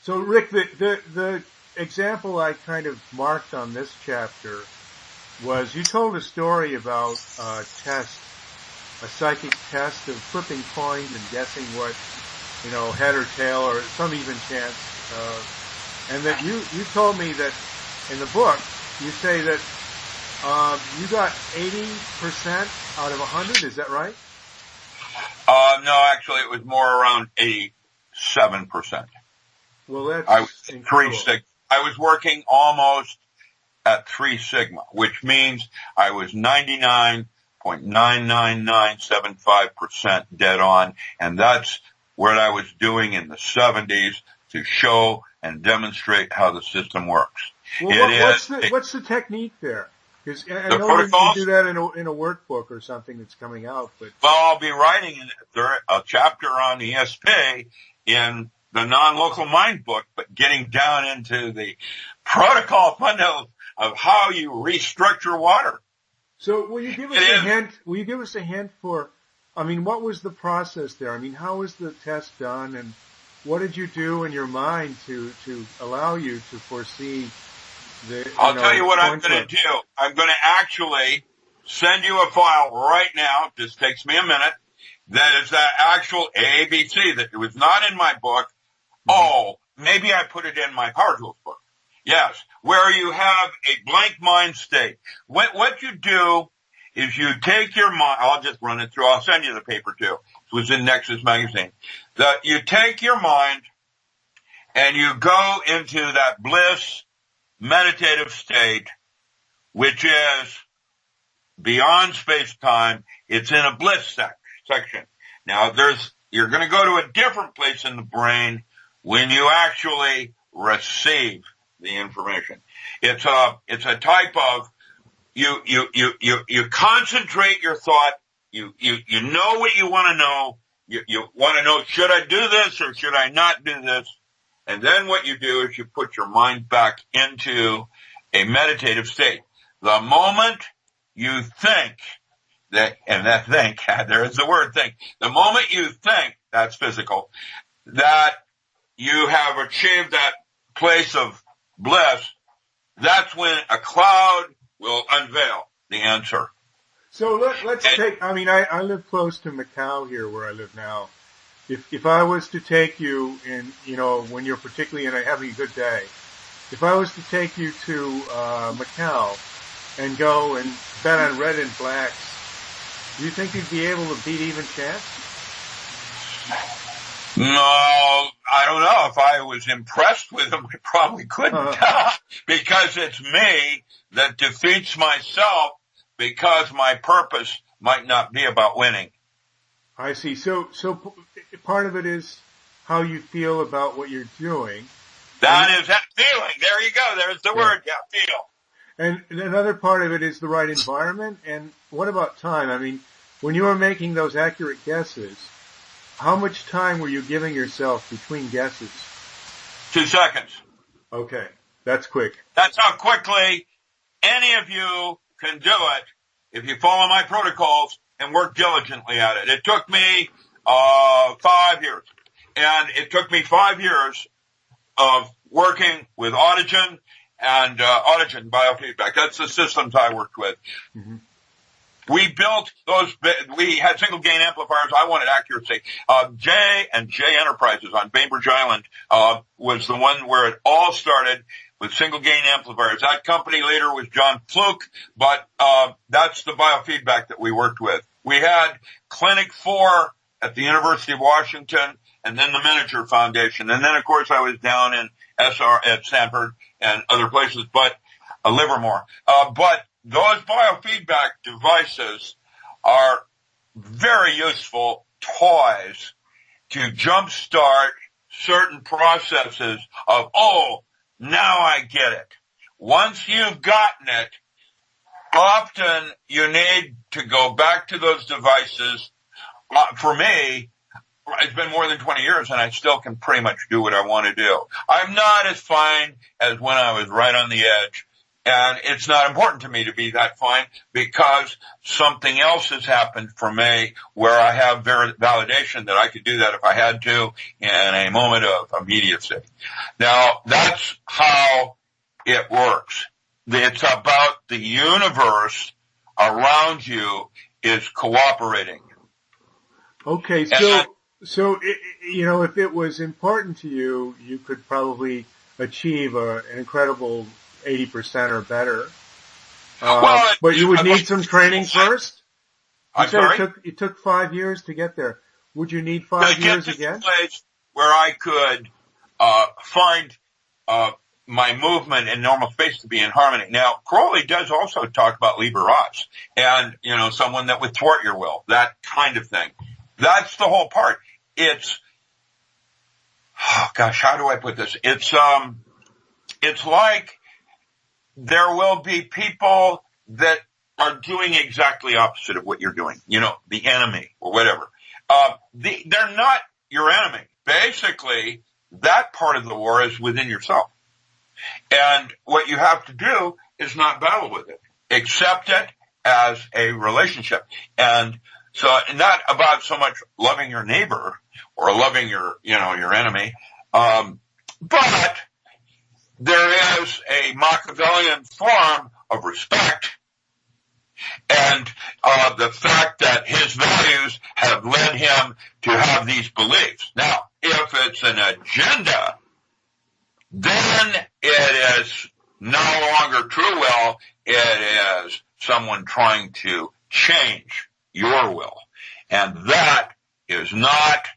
So, Rick, the example I kind of marked on this chapter was you told a story about a psychic test of flipping coins and guessing what, head or tail or some even chance. And that you told me that in the book, you say that you got 80% out of 100. Is that right? No, actually, it was more around 87%. Well, that's I was working almost at 3 sigma, which means I was 99.99975% dead on, and that's what I was doing in the 70s to show and demonstrate how the system works. Well, what's the technique there? Because I know you do that in a workbook or something that's coming out. But I'll be writing a chapter on ESP in the non-local mind book, but getting down into the protocol fundamentals of how you restructure water. So will you give us a hint? Will you give us a hint for? I mean, what was the process there? I mean, how was the test done, and what did you do in your mind to allow you to foresee? I'll tell you what I'm going to do. I'm going to actually send you a file right now. This takes me a minute. That is that actual ABC that was not in my book. Oh, maybe I put it in my Power Tools book. Yes, where you have a blank mind state. What you do is you take your mind. I'll just run it through. I'll send you the paper too. It was in Nexus magazine. That you take your mind and you go into that bliss meditative state, which is beyond space-time. It's in a bliss section. Now, there's You're going to go to a different place in the brain when you actually receive the information. It's a type of, you concentrate your thought. You know what you want to know. You want to know, should I do this or should I not do this? And then what you do is you put your mind back into a meditative state. The moment you think there is the word think. The moment you think, that's physical, that you have achieved that place of bliss, that's when a cloud will unveil the answer. So let's take, I live close to Macau here where I live now. If I was to take you in, when you're particularly having a good day, if I was to take you to Macau and go and bet on red and blacks, do you think you'd be able to beat even chance? No, I don't know. If I was impressed with them, I probably couldn't. Because it's me that defeats myself, because my purpose might not be about winning. I see. So part of it is how you feel about what you're doing. That feeling. There you go. There's the word. Yeah, feel. And another part of it is the right environment. And what about time? When you were making those accurate guesses, how much time were you giving yourself between guesses? 2 seconds. Okay. That's quick. That's how quickly any of you can do it if you follow my protocols and work diligently at it. It took me 5 years. And it took me 5 years of working with Autogen and Autogen biofeedback. That's the systems I worked with. Mm-hmm. We built those, we had single gain amplifiers. I wanted accuracy. J Enterprises on Bainbridge Island, was the one where it all started with single gain amplifiers. That company later was John Fluke, but, that's the biofeedback that we worked with. We had Clinic 4 at the University of Washington and then the Miniature Foundation. And then of course I was down in SR at Stanford and other places, but Livermore. But those biofeedback devices are very useful toys to jumpstart certain processes of, now I get it. Once you've gotten it, often you need to go back to those devices. For me, it's been more than 20 years and I still can pretty much do what I want to do. I'm not as fine as when I was right on the edge. And it's not important to me to be that fine because something else has happened for me where I have validation that I could do that if I had to in a moment of immediacy. Now, that's how it works. It's about the universe around you is cooperating. Okay, so if it was important to you, you could probably achieve an incredible 80% or better. But you would need some training first? I'm sorry? It took 5 years to get there. Would you need 5 years again? To a place where I could find my movement in normal space to be in harmony. Now, Crowley does also talk about liberas and, someone that would thwart your will, that kind of thing. That's the whole part. It's, how do I put this? It's like there will be people that are doing exactly opposite of what you're doing. The enemy or whatever. They're not your enemy. Basically, that part of the war is within yourself. And what you have to do is not battle with it. Accept it as a relationship. And so not about so much loving your neighbor or loving your enemy. But there is a Machiavellian form of respect and the fact that his values have led him to have these beliefs. Now, if it's an agenda, then it is no longer true will. It is someone trying to change your will. And that is not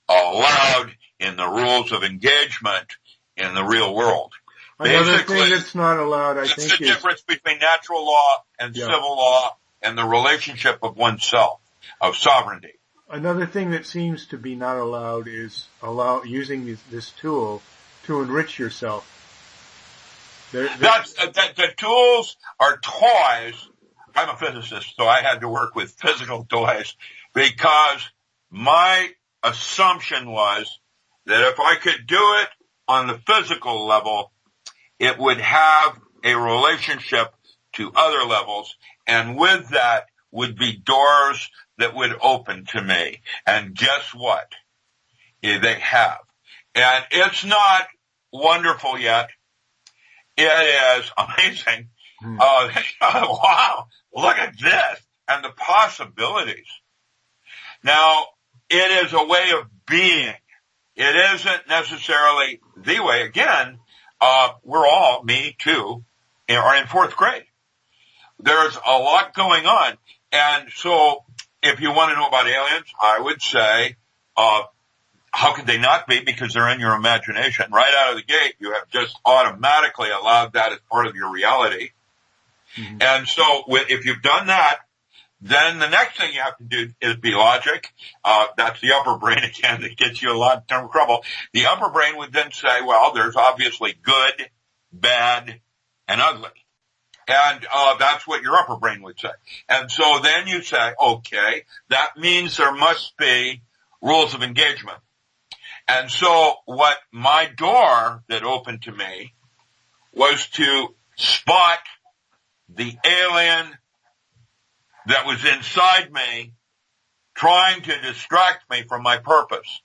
allowed in the rules of engagement in the real world. Another thing that's not allowed, I think, is the difference between natural law and civil law and the relationship of oneself, of sovereignty. another thing that seems to be not allowed is using this tool to enrich yourself. The tools are toys. I'm a physicist, so I had to work with physical toys because my assumption was that if I could do it on the physical level, it would have a relationship to other levels, and with that would be doors that would open to me. And guess what? They have. And it's not wonderful yet. It is amazing. Wow, look at this and the possibilities. Now, it is a way of being. It isn't necessarily the way. Again, we're all, me too, are in fourth grade. There's a lot going on. And so if you want to know about aliens, I would say, how could they not be? Because they're in your imagination. Right out of the gate, you have just automatically allowed that as part of your reality. Mm-hmm. And so if you've done that, then the next thing you have to do is be logic. That's the upper brain again that gets you a lot of trouble. The upper brain would then say, well, there's obviously good, bad, and ugly. And that's what your upper brain would say. And so then you say, okay, that means there must be rules of engagement. And so what my door that opened to me was to spot the alien that was inside me trying to distract me from my purpose.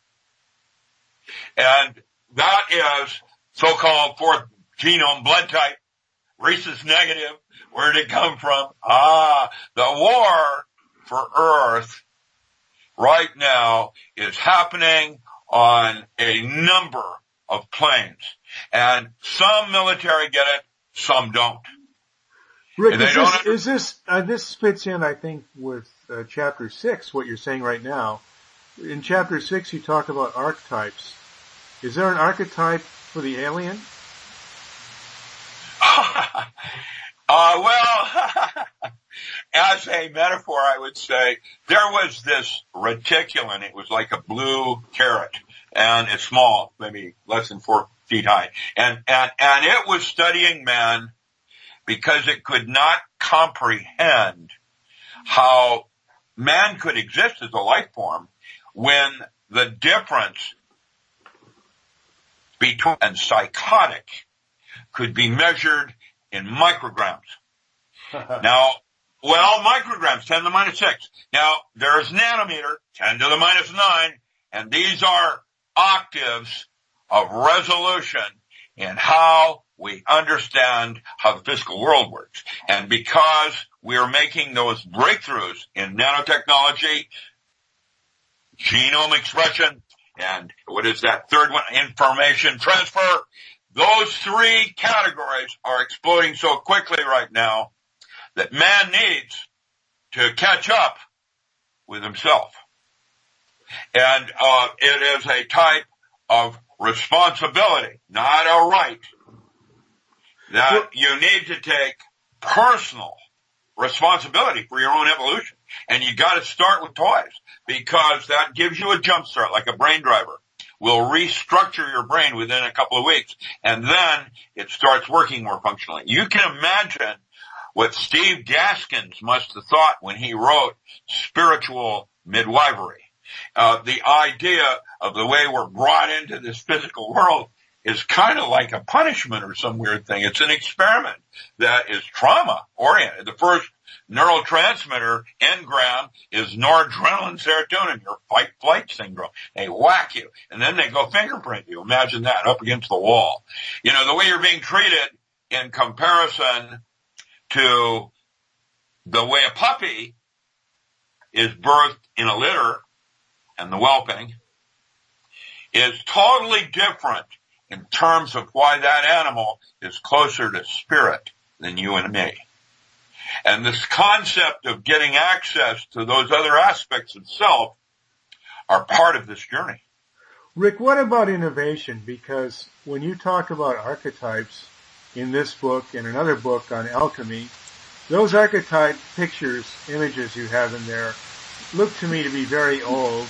And that is so-called fourth genome blood type, rhesus negative. Where did it come from? The war for Earth right now is happening on a number of planes. And some military get it, some don't. Rick, this fits in, I think, with Chapter 6, what you're saying right now. In Chapter 6, you talk about archetypes. Is there an archetype for the alien? Well, as a metaphor, I would say there was this reticulum. It was like a blue carrot, and it's small, maybe less than 4 feet high. And it was studying man because it could not comprehend how man could exist as a life form when the difference between and psychotic could be measured in micrograms. Now, micrograms, 10 to the minus 6. Now, there's nanometer, 10 to the minus 9, and these are octaves of resolution in how we understand how the physical world works. And because we're making those breakthroughs in nanotechnology, genome expression, and what is that third one? Information transfer. Those 3 categories are exploding so quickly right now that man needs to catch up with himself. And it is a type of responsibility, not a right, that you need to take personal responsibility for your own evolution. And you got to start with toys because that gives you a jump start, like a brain driver. Will restructure your brain within a couple of weeks, and then it starts working more functionally. You can imagine what Steve Gaskins must have thought when he wrote Spiritual Midwifery. The idea of the way we're brought into this physical world is kind of like a punishment or some weird thing. It's an experiment that is trauma-oriented. The first neurotransmitter, engram, is noradrenaline serotonin, your fight-flight syndrome. They whack you, and then they go fingerprint you. Imagine that, up against the wall. You know, the way you're being treated in comparison to the way a puppy is birthed in a litter and the whelping is totally different in terms of why that animal is closer to spirit than you and me. And this concept of getting access to those other aspects of self are part of this journey. Rick, what about innovation? Because when you talk about archetypes in this book and another book on alchemy, those archetype pictures, images you have in there look to me to be very old,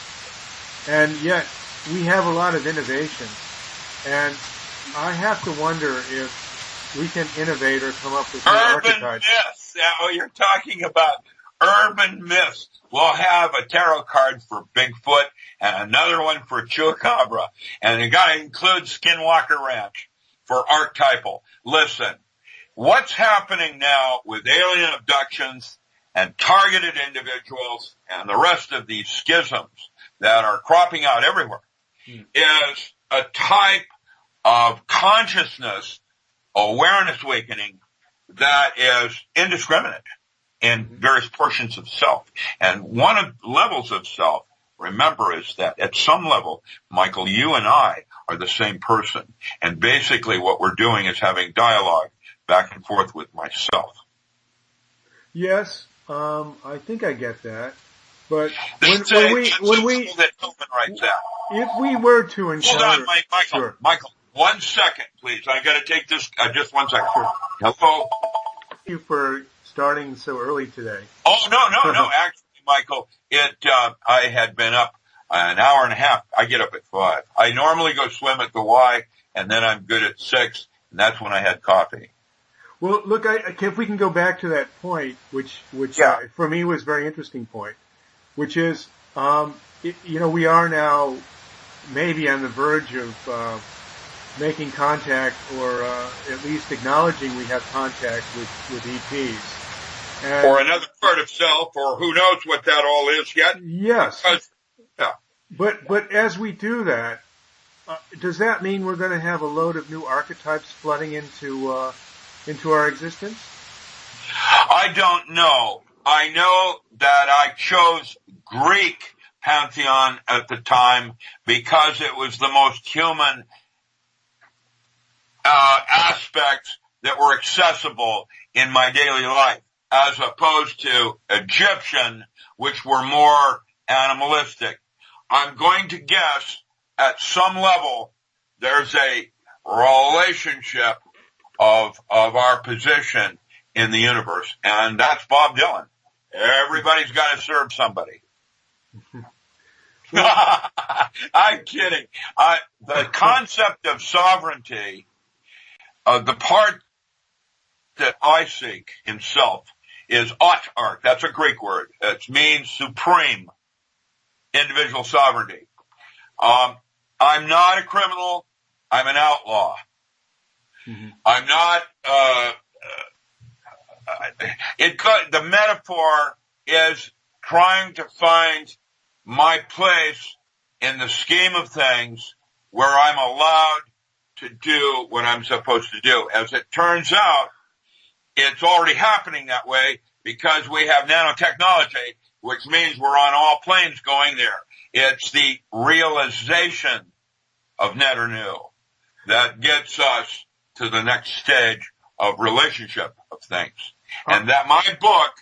and yet we have a lot of innovation. And I have to wonder if we can innovate or come up with new Urban archetypes. myths. Now you're talking about urban myths. We'll have a tarot card for Bigfoot and another one for Chupacabra. And you gotta include Skinwalker Ranch for archetypal. Listen, what's happening now with alien abductions and targeted individuals and the rest of these schisms that are cropping out everywhere is a type of consciousness awareness awakening that is indiscriminate in various portions of self. And one of the levels of self, remember, is that at some level, Michael, you and I are the same person. And basically what we're doing is having dialogue back and forth with myself. Yes, I think I get that. But If we were to encounter... Hold on, Michael. Sure. Michael, 1 second, please. I got to take this, just 1 second. Sure. Hello? Thank you for starting so early today. Oh, no. Actually, Michael, I had been up an hour and a half. I get up at 5. I normally go swim at the Y, and then I'm good at 6, and that's when I had coffee. Well, look, if we can go back to that point, which for me was a very interesting point, which is, we are now maybe on the verge of making contact, or at least acknowledging we have contact with ETs. And or another part of self, or who knows what that all is yet. Yes. Yeah. But as we do that, does that mean we're going to have a load of new archetypes flooding into our existence? I don't know. I know that I chose Greek pantheon at the time because it was the most human aspects that were accessible in my daily life, as opposed to Egyptian, which were more animalistic. I'm going to guess at some level there's a relationship of our position in the universe, and that's Bob Dylan. Everybody's got to serve somebody. I'm kidding. The concept of sovereignty, the part that I seek in self is autark. That's a Greek word. It means supreme individual sovereignty. I'm not a criminal. I'm an outlaw. Mm-hmm. I'm not, the metaphor is trying to find my place in the scheme of things where I'm allowed to do what I'm supposed to do. As it turns out, it's already happening that way because we have nanotechnology, which means we're on all planes going there. It's the realization of net or new that gets us to the next stage of relationship of things. And that my book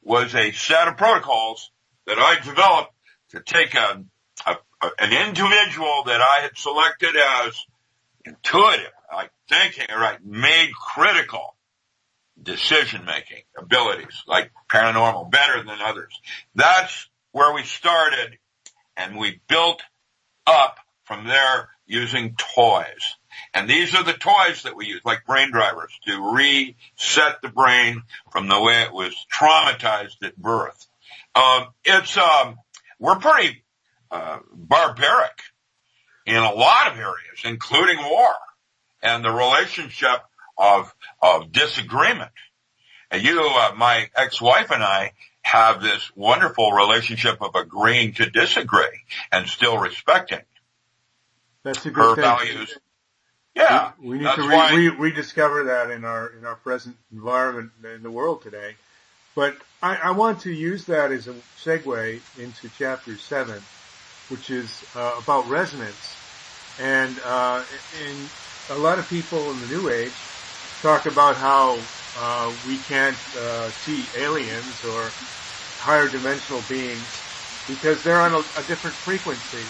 was a set of protocols that I developed to take an individual that I had selected as intuitive, like thinking, right, made critical decision-making abilities, like paranormal, better than others. That's where we started, and we built up from there using toys. And these are the toys that we use, like brain drivers, to reset the brain from the way it was traumatized at birth. We're pretty barbaric in a lot of areas, including war and the relationship of disagreement. And my ex-wife and I have this wonderful relationship of agreeing to disagree and still respecting That's a good her thing. values. Yeah, we need to rediscover that in our present environment in the world today. But I want to use that as a segue into chapter 7, which is about resonance. And a lot of people in the New Age talk about how we can't see aliens or higher dimensional beings because they're on a different frequency.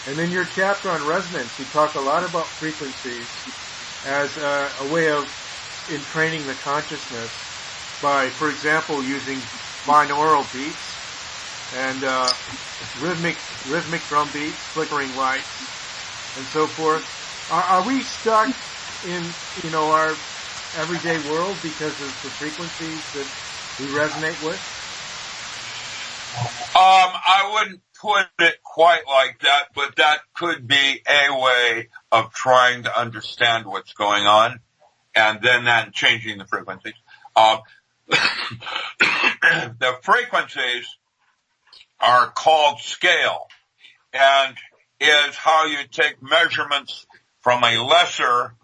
And in your chapter on resonance, you talk a lot about frequencies as a way of entraining the consciousness by, for example, using binaural beats and rhythmic drum beats, flickering lights, and so forth. Are we stuck in our everyday world because of the frequencies that we resonate with? I wouldn't put it quite like that, but that could be a way of trying to understand what's going on, and then changing the frequencies. The frequencies are called scale, and is how you take measurements from a lesser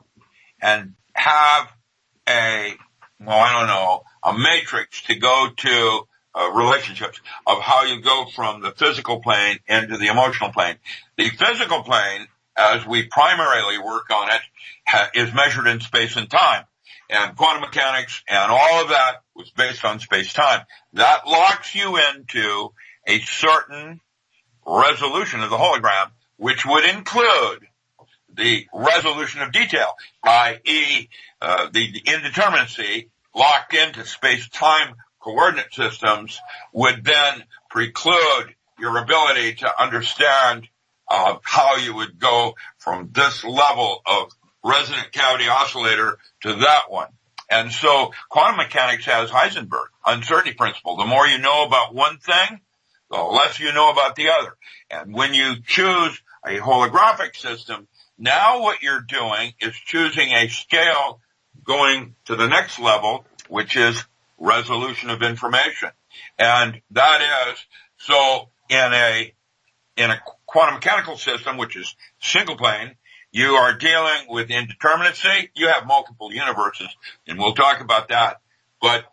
and have a matrix to go to relationships of how you go from the physical plane into the emotional plane. The physical plane, as we primarily work on it, is measured in space and time. And quantum mechanics and all of that was based on space-time. That locks you into a certain resolution of the hologram, which would include the resolution of detail, i.e., the indeterminacy locked into space-time coordinate systems would then preclude your ability to understand how you would go from this level of resonant cavity oscillator to that one. And so quantum mechanics has Heisenberg uncertainty principle. The more you know about one thing, the less you know about the other. And when you choose a holographic system, now what you're doing is choosing a scale going to the next level, which is resolution of information. And that is, so in a quantum mechanical system, which is single plane, you are dealing with indeterminacy. You have multiple universes, and we'll talk about that. But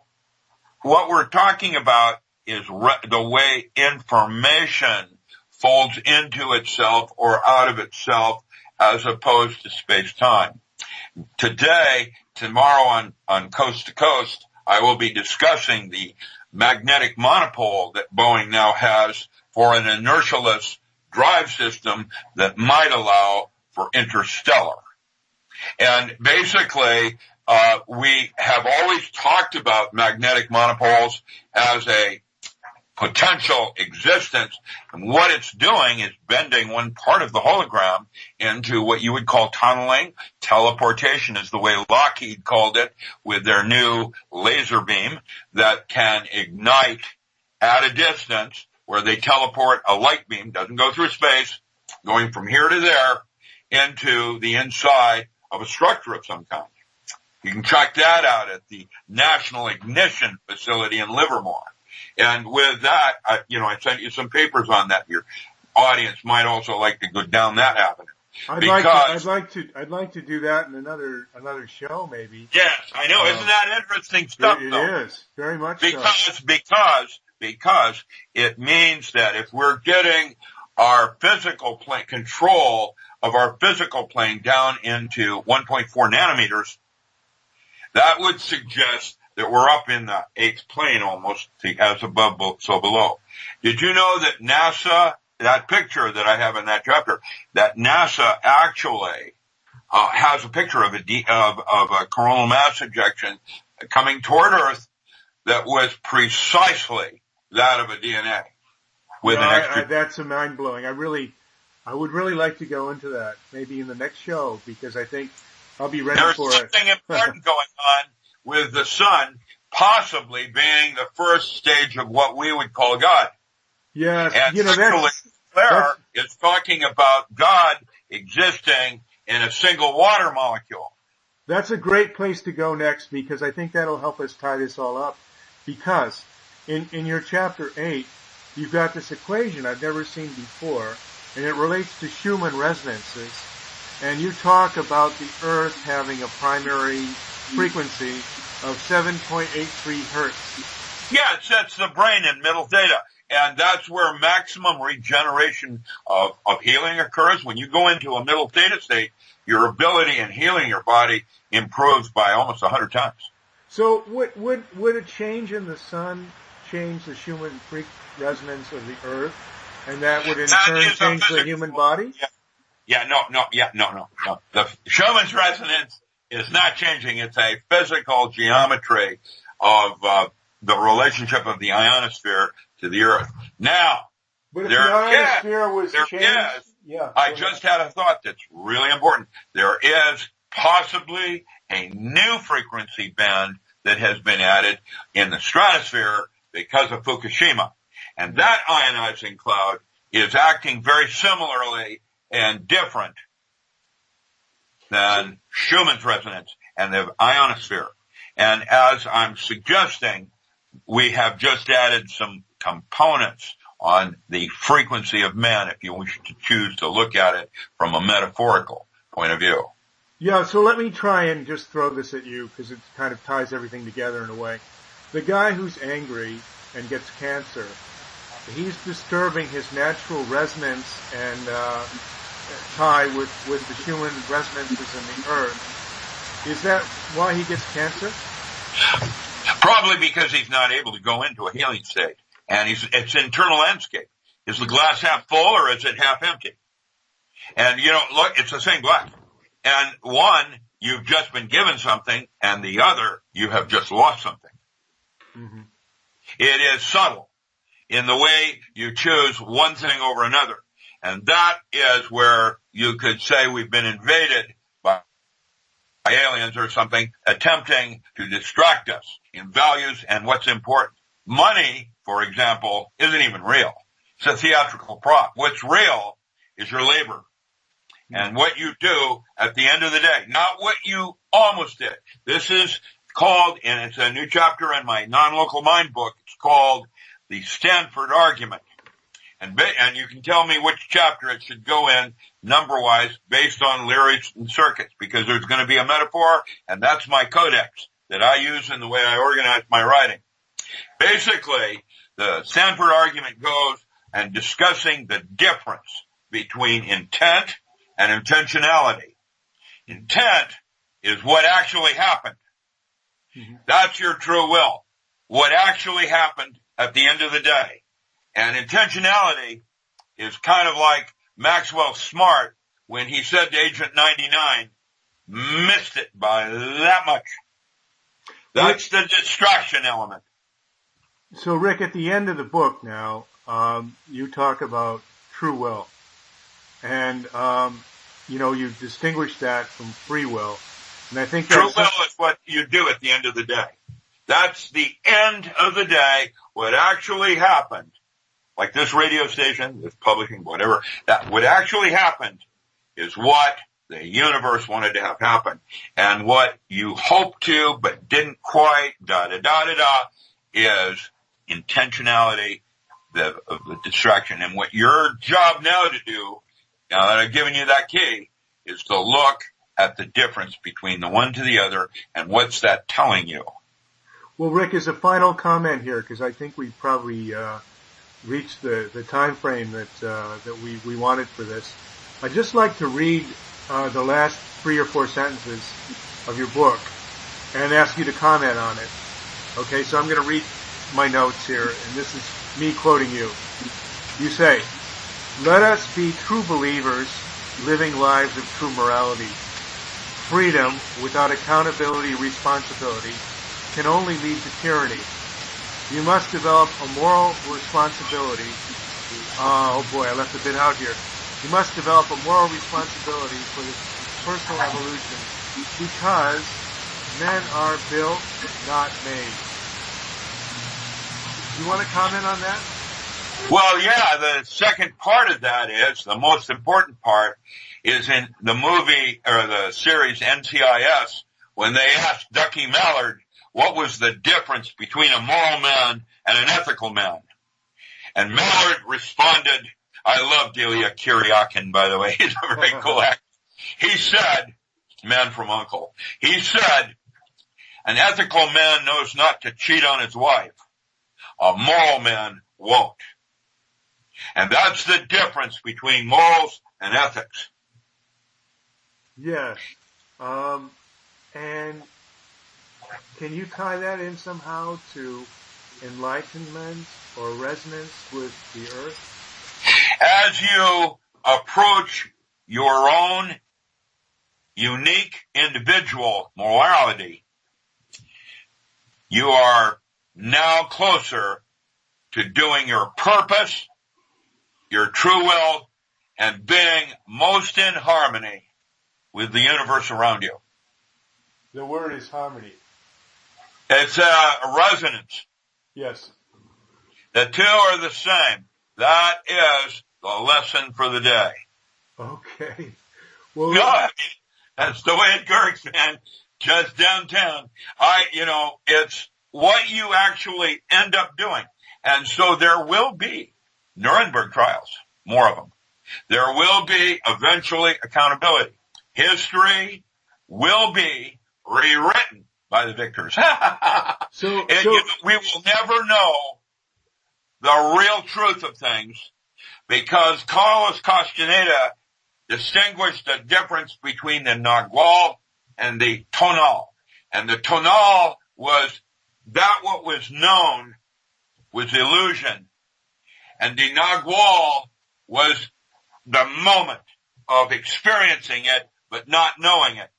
what we're talking about is the way information folds into itself or out of itself as opposed to space-time. Today, tomorrow on Coast to Coast, I will be discussing the magnetic monopole that Boeing now has for an inertialess drive system that might allow for interstellar. And basically, we have always talked about magnetic monopoles as a potential existence, and what it's doing is bending one part of the hologram into what you would call tunneling. Teleportation is the way Lockheed called it with their new laser beam that can ignite at a distance where they teleport a light beam, doesn't go through space, going from here to there into the inside of a structure of some kind. You can check that out at the National Ignition Facility in Livermore. And with that, I sent you some papers on that. Your audience might also like to go down that avenue. I'd like to do that in another show, maybe. Yes, I know. Isn't that interesting stuff? It though? is very much because it means that if we're getting our physical plane control of our physical plane down into 1.4 nanometers, that would suggest that we're up in the eighth plane almost, as above, so below. Did you know that NASA, that picture that I have in that chapter, that NASA actually has a picture of a coronal mass ejection coming toward Earth that was precisely that of a DNA with an extra. That's a mind-blowing. I would really like to go into that maybe in the next show, because I think I'll be ready for it. There's something important going on with the sun possibly being the first stage of what we would call God. Yes, and Claire is talking about God existing in a single water molecule. That's a great place to go next, because I think that'll help us tie this all up. Because in your chapter 8, you've got this equation I've never seen before, and it relates to Schumann resonances. And you talk about the Earth having a primary frequency of 7.83 hertz. Yeah, it sets the brain in middle theta. And that's where maximum regeneration of healing occurs. When you go into a middle theta state, your ability in healing your body improves by almost 100 times. So would a change in the sun change the Schumann resonance of the Earth, and that would in turn change the human body? No. The Schumann's resonance is not changing. It's a physical geometry of the relationship of the ionosphere to the earth. Now, but if the ionosphere was changed, I just had a thought that's really important. There is possibly a new frequency band that has been added in the stratosphere because of Fukushima. And that ionizing cloud is acting very similarly and different than Schumann's resonance and the ionosphere. And as I'm suggesting, we have just added some components on the frequency of man, if you wish to choose to look at it from a metaphorical point of view. Yeah, so let me try and just throw this at you because it kind of ties everything together in a way. The guy who's angry and gets cancer, he's disturbing his natural resonance and tie with the human resonances in the earth. Is that why he gets cancer? Probably because he's not able to go into a healing state. And it's internal landscape. Is the glass half full or is it half empty? And, look, it's the same glass. And one, you've just been given something, and the other, you have just lost something. Mm-hmm. It is subtle in the way you choose one thing over another. And that is where you could say we've been invaded by aliens or something attempting to distract us in values and what's important. Money, for example, isn't even real. It's a theatrical prop. What's real is your labor and what you do at the end of the day, not what you almost did. This is called, and it's a new chapter in my non-local mind book, it's called the Stanford Argument. And you can tell me which chapter it should go in number-wise based on lyrics and circuits, because there's going to be a metaphor, and that's my codex that I use in the way I organize my writing. Basically, the Stanford Argument goes and discussing the difference between intent and intentionality. Intent is what actually happened. Mm-hmm. That's your true will. What actually happened at the end of the day. And intentionality is kind of like Maxwell Smart when he said to Agent 99, missed it by that much. That's the distraction element. So, Rick, at the end of the book now, you talk about true will. And, you distinguish that from free will. And I think true will is what you do at the end of the day. That's the end of the day, what actually happened. Like this radio station, this publishing, whatever, that what actually happened is what the universe wanted to have happen. And what you hoped to but didn't quite, is intentionality, the distraction. And what your job now to do, now that I've given you that key, is to look at the difference between the one to the other and what's that telling you. Well, Rick, as a final comment here, because I think we probably reached the time frame that we wanted for this, I'd just like to read the last 3 or 4 sentences of your book and ask you to comment on it. Okay, so I'm going to read my notes here, and this is me quoting you. You say, "Let us be true believers, living lives of true morality. Freedom without accountability, responsibility, can only lead to tyranny. You must develop a moral responsibility." Oh boy, I left a bit out here. You must develop a moral responsibility for this personal evolution because men are built, not made. You want to comment on that? Well, yeah, the second part of that is, the most important part, is in the movie, or the series NCIS, when they asked Ducky Mallard what was the difference between a moral man and an ethical man. And Mallard responded, I love Delia Kyriakin, by the way, he's a very cool actor. He said, man from U.N.C.L.E., he said, an ethical man knows not to cheat on his wife. A moral man won't. And that's the difference between morals and ethics. Yes. And can you tie that in somehow to enlightenment or resonance with the earth? As you approach your own unique individual morality, you are now closer to doing your purpose, your true will, and being most in harmony with the universe around you. The word is harmony. It's a resonance. Yes. The two are the same. That is the lesson for the day. Okay. Well, No, I mean, that's the way it works, man. Just downtown. It's what you actually end up doing. And so there will be Nuremberg trials, more of them. There will be eventually accountability. History will be rewritten by the victors. We will never know the real truth of things because Carlos Castaneda distinguished the difference between the Nagual and the Tonal. And the Tonal was that what was known was illusion. And the Nagual was the moment of experiencing it, but not knowing it,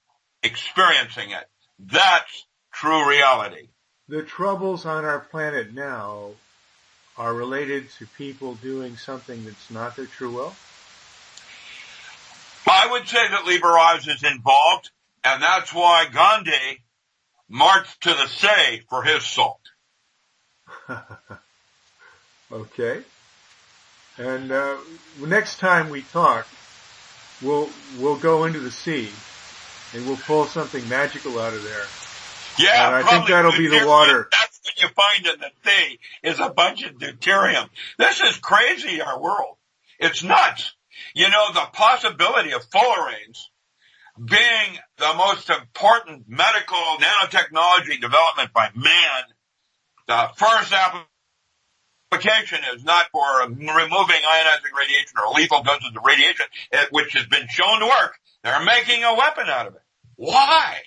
experiencing it. That's true reality. The troubles on our planet now are related to people doing something that's not their true will? I would say that Liberage is involved, and that's why Gandhi marched to the sea for his salt. Okay. And next time we talk, we'll go into the sea, and we'll pull something magical out of there. Yeah, and I think that'll be the water. That's what you find in the sea is a bunch of deuterium. This is crazy, our world. It's nuts. The possibility of fullerenes being the most important medical nanotechnology development by man, the first application is not for removing ionizing radiation or lethal doses of radiation, which has been shown to work. They're making a weapon out of it. Why?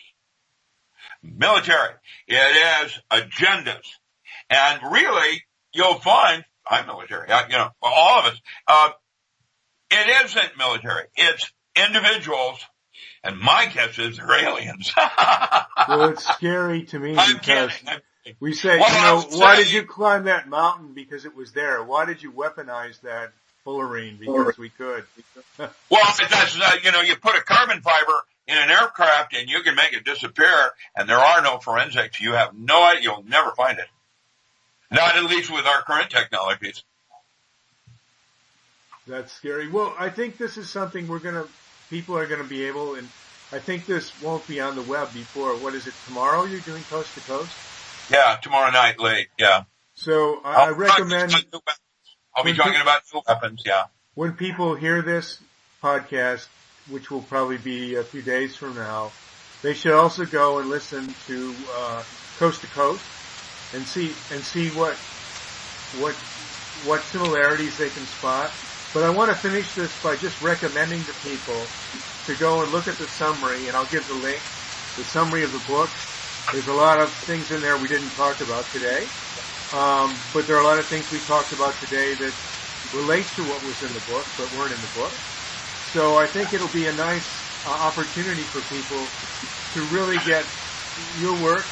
Military. It is agendas. And really, you'll find, I'm military, all of us, it isn't military. It's individuals, and my guess is they're aliens. Well, it's scary to me I'm because kidding. we say, why did you climb that mountain? Because it was there. Why did you weaponize that fullerene? Because we could. Well, that's, you put a carbon fiber in an aircraft and you can make it disappear, and there are no forensics. You have no idea. You'll never find it. Not at least with our current technologies. That's scary. Well, I think this is something people are going to be able, and I think this won't be on the web before, what is it, tomorrow you're doing Coast to Coast? Yeah, tomorrow night late, yeah. So I recommend... I'll be talking about new weapons, yeah. When people hear this podcast, which will probably be a few days from now, they should also go and listen to Coast to Coast and see what similarities they can spot. But I want to finish this by just recommending to people to go and look at the summary, and I'll give the link, the summary of the book. There's a lot of things in there we didn't talk about today, but there are a lot of things we talked about today that relate to what was in the book but weren't in the book. So I think it'll be a nice opportunity for people to really get your work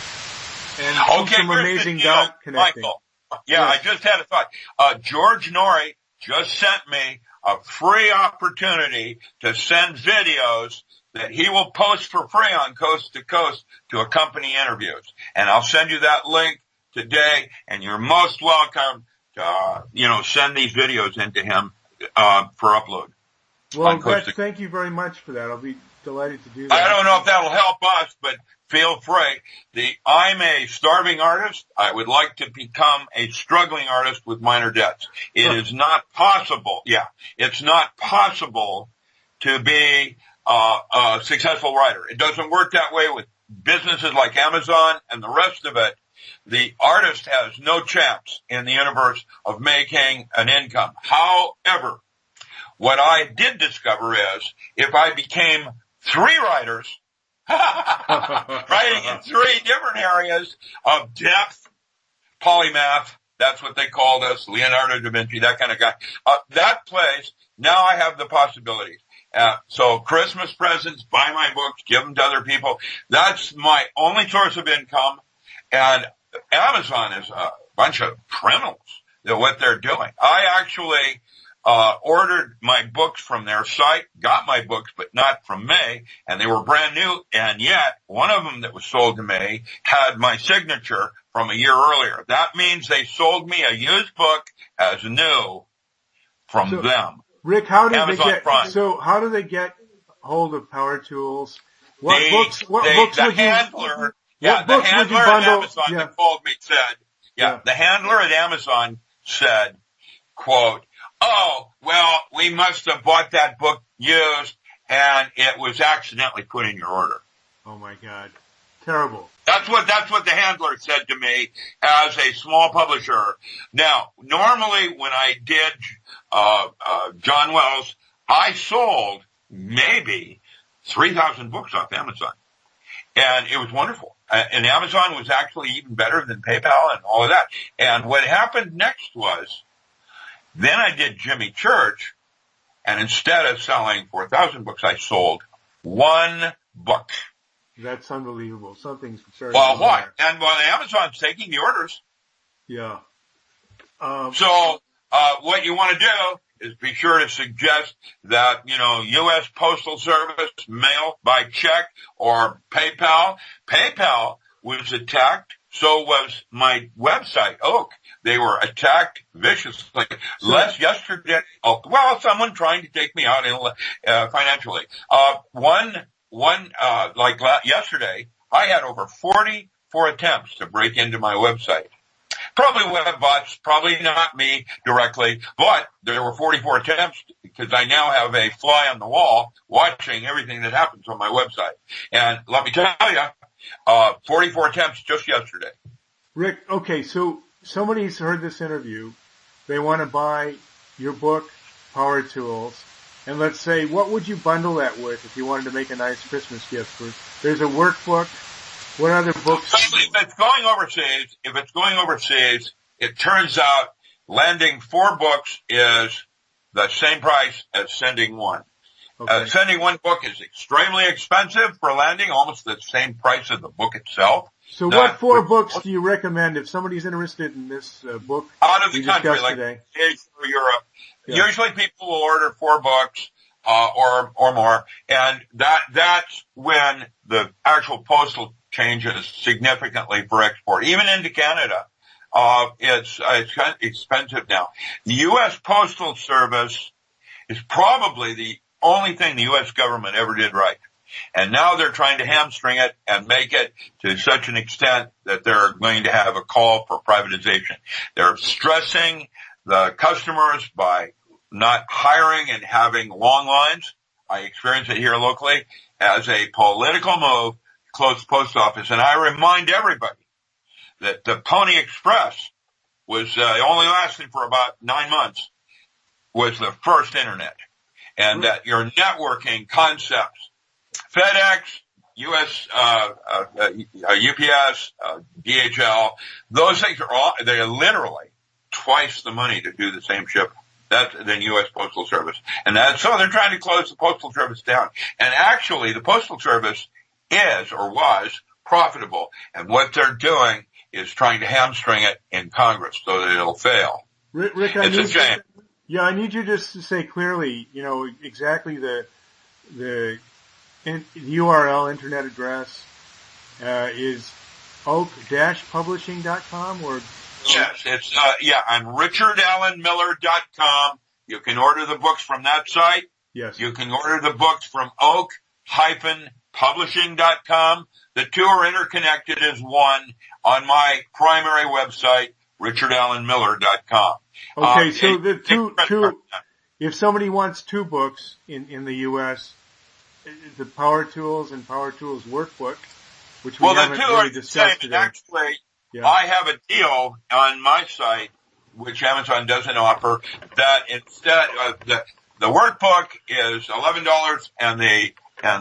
and do some amazing dot connecting. Michael, I just had a thought. George Norrie just sent me a free opportunity to send videos that he will post for free on Coast to Coast to accompany interviews. And I'll send you that link today, and you're most welcome to, send these videos into him for upload. Well, thank you very much for that. I'll be delighted to do that. I don't know if that'll help us, but feel free. I'm a starving artist. I would like to become a struggling artist with minor debts. It is not possible. Yeah, it's not possible to be a successful writer. It doesn't work that way with businesses like Amazon and the rest of it. The artist has no chance in the universe of making an income. However, what I did discover is if I became 3 writers, writing in 3 different areas of depth, polymath, that's what they called us, Leonardo da Vinci, that kind of guy, that place, now I have the possibilities. So Christmas presents, buy my books, give them to other people. That's my only source of income. And Amazon is a bunch of criminals. what they're doing. I actually ordered my books from their site, got my books, but not from me, and they were brand new, and yet one of them that was sold to me had my signature from a year earlier. That means they sold me a used book as new from them. Rick, how did Amazon they get? Prime. So how do they get hold of Power Tools? The handler at Amazon that called me said, the handler at Amazon said, quote, "Oh, well, we must have bought that book used, and it was accidentally put in your order." Oh my God, terrible. That's what the handler said to me as a small publisher. Now, normally when I did John Wells, I sold maybe 3,000 books off Amazon, and it was wonderful. And Amazon was actually even better than PayPal and all of that. And what happened next was, then I did Jimmy Church, and instead of selling 4,000 books, I sold one book. That's unbelievable. Something's very Well, why? And Amazon's taking the orders. Yeah. So what you want to do is be sure to suggest that, U.S. Postal Service, mail by check, or PayPal. PayPal was attacked. So was my website, Oak. They were attacked viciously. Yesterday. Someone trying to take me out financially. Yesterday, I had over 44 attempts to break into my website. Probably web bots, probably not me directly, but there were 44 attempts because I now have a fly on the wall watching everything that happens on my website. And let me tell you, 44 attempts just yesterday. Rick, okay, so somebody's heard this interview. They want to buy your book, Power Tools, and let's say, what would you bundle that with if you wanted to make a nice Christmas gift? There's a workbook. What other books? If it's going overseas, it turns out landing 4 books is the same price as sending one. Okay. Sending one book is extremely expensive for landing, almost the same price as the book itself. So what 4 books do you recommend if somebody's interested in this book? Out of the country, like Asia or Europe. Yeah. Usually people will order 4 books, or more, and that's when the actual postal changes significantly for export. Even into Canada, it's kind of expensive now. The U.S. Postal Service is probably the only thing the U.S. government ever did right. And now they're trying to hamstring it and make it to such an extent that they're going to have a call for privatization. They're stressing the customers by not hiring and having long lines. I experience it here locally as a political move, close the post office. And I remind everybody that the Pony Express was only lasting for about 9 months, was the first internet. And that your networking concepts, FedEx, US, UPS, DHL, those things they're literally twice the money to do the same ship than U.S. Postal Service. And so they're trying to close the Postal Service down. And actually, the Postal Service is or was profitable. And what they're doing is trying to hamstring it in Congress so that it'll fail. Rick, it's a shame. I need you just to say clearly, exactly the URL, internet address, is oak-publishing.com or? Yes, it's, I'm richardallenmiller.com. You can order the books from that site. Yes. You can order the books from oak-publishing.com. The two are interconnected as one on my primary website, richardallenmiller.com. Okay, so the two, if somebody wants 2 books in the U.S., the Power Tools and Power Tools Workbook, which we haven't really discussed today. Actually, I have a deal on my site, which Amazon doesn't offer, that instead of the workbook is $11 and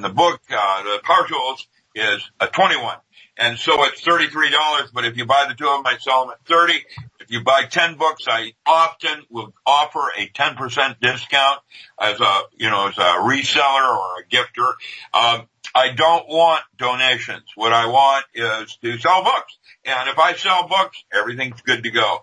the book, the Power Tools is $21. And so it's $33, but if you buy the 2 of them, I sell them at $30. If you buy 10 books, I often will offer a 10% discount as a reseller or a gifter. I don't want donations. What I want is to sell books. And if I sell books, everything's good to go.